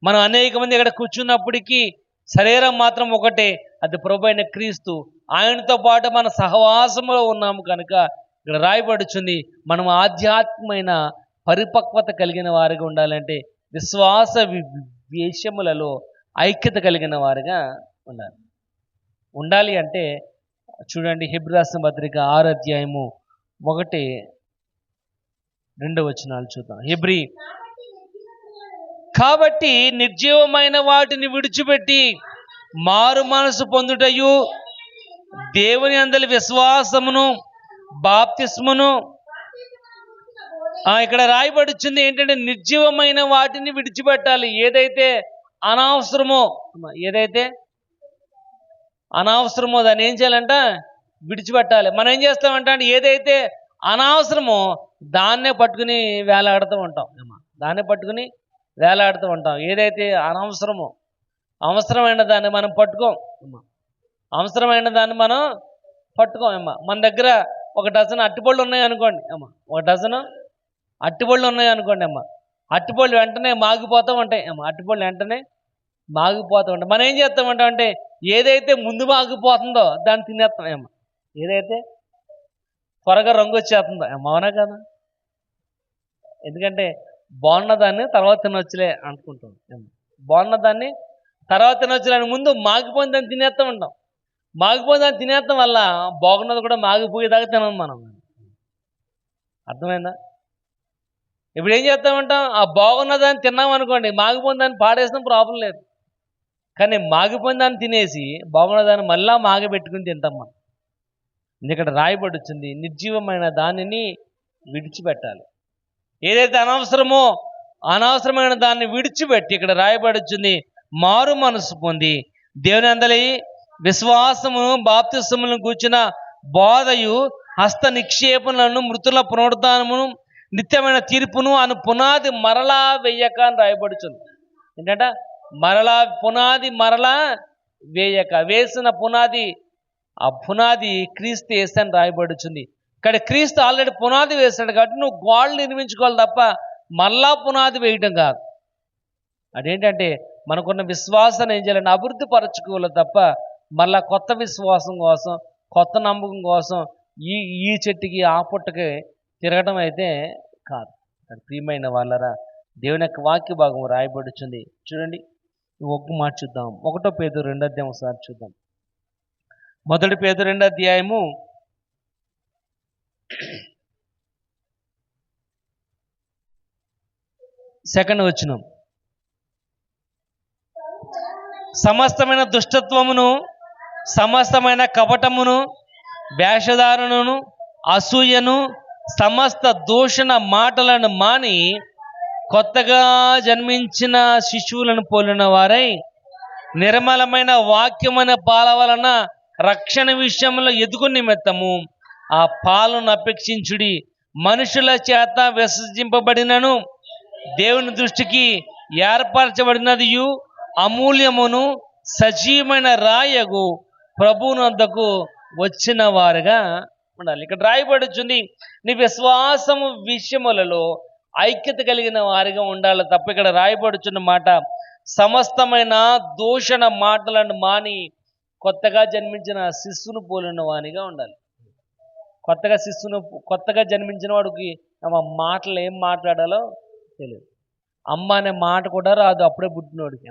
మనం అనేక మంది ఇక్కడ కూర్చున్నప్పటికీ శరీరం మాత్రం ఒకటే, అది ప్రభువైన అయిన క్రీస్తు. ఆయనతో పాటు మన సహవాసంలో ఉన్నాము కనుక ఇక్కడ రాయబడుచుంది, మనం ఆధ్యాత్మికమైన పరిపక్వత కలిగిన వారిగా ఉండాలంటే విశ్వాస విషయములలో ఐక్యత కలిగిన వారిగా ఉండాలి అంటే చూడండి, హెబ్రీ రాసిన పత్రిక 6వ అధ్యాయము 1, 2 వచనాలు చూద్దాం. హెబ్రీ, కాబట్టి నిర్జీవమైన వాటిని విడిచిపెట్టి మారు మనసు పొందుటయు, దేవుని అందలి విశ్వాసమును బాప్తిస్మును, ఇక్కడ రాయబడుచుంది ఏంటంటే నిర్జీవమైన వాటిని విడిచిపెట్టాలి. ఏదైతే అనవసరమో దాన్ని ఏం చేయాలంట, విడిచిపెట్టాలి. మనం ఏం చేస్తామంటే ఏదైతే అనవసరమో దాన్నే పట్టుకుని వేలాడుతూ ఉంటాం. ఏదైతే అనవసరమో, అవసరమైన దాన్ని మనం పట్టుకోం. మన దగ్గర 1 డజన్ అట్టిపళ్ళు ఉన్నాయనుకోండి అట్టిపళ్ళు వెంటనే మాగిపోతూ ఉంటాయి. మనం ఏం చేస్తామంటే ఏదైతే ముందు మాగిపోతుందో దాన్ని తినేస్తాం. ఏదైతే త్వరగా రంగు వచ్చేస్తుందో, అవునా కదా? ఎందుకంటే బాగున్న దాన్ని తర్వాత తినొచ్చులే అనుకుంటాం. బాగున్న దాన్ని తర్వాత తినొచ్చులే అని ముందు మాగిపోయిన దాన్ని తినేస్తూ ఉంటాం. మాగిపోయిన దాన్ని తినేస్తాం వల్ల బాగున్నది కూడా మాగిపోయేదాకా తినం మనం. అర్థమైందా? ఇప్పుడు ఏం చేస్తామంటాం, ఆ బాగున్న దాన్ని తిన్నాం అనుకోండి, మాగిపోయిన దాన్ని పాడేసిన ప్రాబ్లం లేదు. కానీ మాగిపోయిన దాన్ని తినేసి బాగున్న దాన్ని మళ్ళా మాగబెట్టుకుని తింటాం మనం. ఇక్కడ రాయబడుతుంది, నిర్జీవమైన దానిని విడిచిపెట్టాలి. ఏదైతే అనవసరమైన దాన్ని విడిచిపెట్టి, ఇక్కడ రాయబడుతుంది, మారు మనసు పొంది దేవుని అందలి విశ్వాసమును బాప్తిస్మమును గూర్చిన బోధయు, హస్త నిక్షేపణలను, మృతుల పునరుద్ధానమును, నిత్యమైన తీర్పును అను పునాది మరలా వేయక అని రాయబడుతుంది. ఏంటంటే పునాది మరలా వేయక, వేసిన పునాది, ఆ పునాది క్రీస్తు వేసని రాయబడుతుంది. ఇక్కడ క్రీస్తు ఆల్రెడీ పునాది వేశాడు కాబట్టి నువ్వు గోడలు నిర్మించుకోవాలి తప్ప మళ్ళా పునాది వేయటం కాదు. అదేంటంటే మనకున్న విశ్వాసాన్ని ఏం చేయాలంటే అభివృద్ధి పరచుకోవాలి తప్ప మళ్ళా కొత్త విశ్వాసం కోసం, కొత్త నమ్మకం కోసం ఈ చెట్టుకి ఆ పుట్టకి తిరగడం అయితే కాదు. ప్రియమైన వాళ్ళరా, దేవుని యొక్క వాక్య భాగం రాయబడుతుంది. చూడండి, ఒక్క మాట చూద్దాం. 1 పేతురు 2వ అధ్యాయం ఒకసారి చూద్దాం. 1 పేతురు 2వ అధ్యాయము 2వ వచనం. సమస్తమైన దుష్టత్వమును, సమస్తమైన కపటమును, వేషధారణను, అసూయను, సమస్త దూషణ మాటలను మాని కొత్తగా జన్మించిన శిశువులను పోలిన వారై నిర్మలమైన వాక్యమైన పాల వలన రక్షణ విషయంలో ఎదుగు నిమిత్తము ఆ పాలను అపేక్షించుడి. మనుషుల చేత విసర్జింపబడినను దేవుని దృష్టికి ఏర్పరచబడినదియు అమూల్యమును సజీవమైన రాయగు ప్రభువునొద్దకు వచ్చిన వారుగా ఉండాలి. ఇక్కడ రాయబడుచుంది, నీ విశ్వాసము విషయములలో ఐక్యత కలిగిన వారిగా ఉండాలి తప్ప ఇక్కడ రాయబడుచున్న మాట సమస్తమైన దూషణ మాటలను మాని కొత్తగా జన్మించిన శిశువును పోలిన వానిగా ఉండాలి. కొత్తగా జన్మించిన వాడికి మాటలు ఏం మాట్లాడాలో తెలియదు. అమ్మ అనే మాట కూడా రాదు అప్పుడే పుట్టినవాడికి.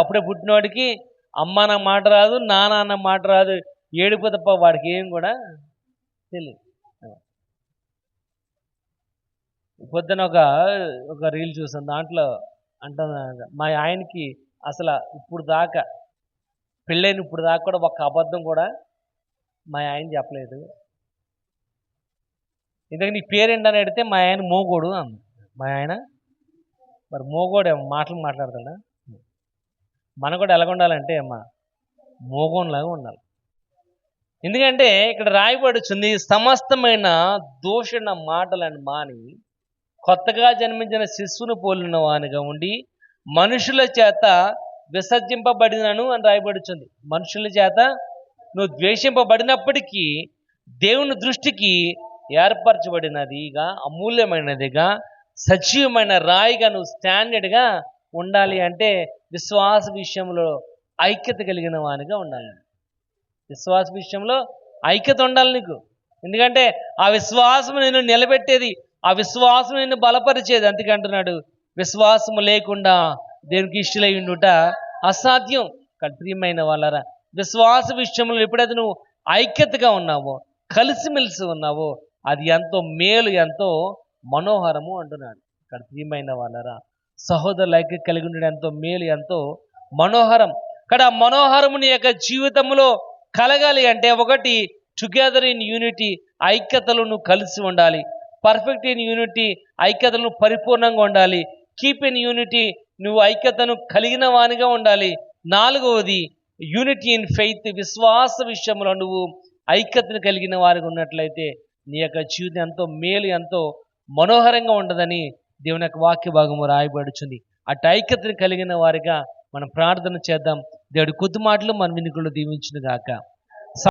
అప్పుడే పుట్టినవాడికి అమ్మ అన్న మాట రాదు, నాన్న అన్న మాట రాదు. ఏడుపు తప్ప వాడికి ఏం కూడా తెలియదు. పొద్దున ఒక రీల్ చూసాను, దాంట్లో అంటున్నా, మా ఆయనకి అసలు ఇప్పుడు దాకా పెళ్ళైన ఇప్పుడు దాకా కూడా ఒక అబద్ధం కూడా మా ఆయన చెప్పలేదు. ఇంతకు నీ పేరేంటని అడిగితే మా ఆయన మోగోడు అన్న. మా ఆయన మరి మోగోడు మాటలు మాట్లాడతాడా? మనం కూడా ఎలాగ ఉండాలంటే అమ్మా మోగోన్లాగా ఉండాలి. ఎందుకంటే ఇక్కడ రాయబడుచుంది, సమస్తమైన దూషణ మాటలను మాని కొత్తగా జన్మించిన శిశువును పోలిన వానిగా ఉండి మనుషుల చేత విసర్జింపబడినను అని రాయబడుచుంది. మనుషుల చేత నువ్వు ద్వేషింపబడినప్పటికీ దేవుని దృష్టికి ఏర్పరచబడినదిగా, అమూల్యమైనదిగా, సజీవమైన రాయిగా నువ్వు స్టాండర్డ్గా ఉండాలి. అంటే విశ్వాస విషయంలో ఐక్యత కలిగిన వానిగా ఉండాలి. విశ్వాస విషయంలో ఐక్యత ఉండాలి నీకు. ఎందుకంటే ఆ విశ్వాసం నేను నిలబెట్టేది, ఆ విశ్వాసం నేను బలపరిచేది. అందుకే అంటున్నాడు, విశ్వాసము లేకుండా దేవునికి ఇష్టలై ఉండుట అసాధ్యం. ప్రియమైన వాళ్ళరా, విశ్వాస విషయంలో ఎప్పుడైతే నువ్వు ఐక్యతగా ఉన్నావో, కలిసిమెలిసి ఉన్నావో, అది ఎంతో మేలు, ఎంతో మనోహరము అంటున్నాడు. ఇక్కడ ప్రియమైన వాళ్ళరా, సహోదరుల ఐక్యత కలిగి ఉండడం ఎంతో మేలు, ఎంతో మనోహరం. ఇక్కడ మనోహరము నీ యొక్క జీవితంలో కలగాలి అంటే ఒకటి, టుగెదర్ ఇన్ యూనిటీ, ఐక్యతలు నువ్వు కలిసి ఉండాలి. పర్ఫెక్ట్ ఇన్ యూనిటీ, ఐక్యతలను పరిపూర్ణంగా ఉండాలి. కీప్ ఇన్ యూనిటీ, నువ్వు ఐక్యతను కలిగిన వానిగా ఉండాలి. నాలుగవది యూనిటీ ఇన్ ఫెయిత్, విశ్వాస విషయంలో నువ్వు ఐక్యతను కలిగిన వారిగా ఉన్నట్లయితే నీ యొక్క జీవితం ఎంతో మేలు, ఎంతో మనోహరంగా ఉండదని దేవుని యొక్క వాక్య భాగము రాయబడుచుంది. అటు ఐక్యతను కలిగిన వారిగా మనం ప్రార్థన చేద్దాం. దేవుడి కొద్ది మాటలు మన వినికులు దీవించును గాక.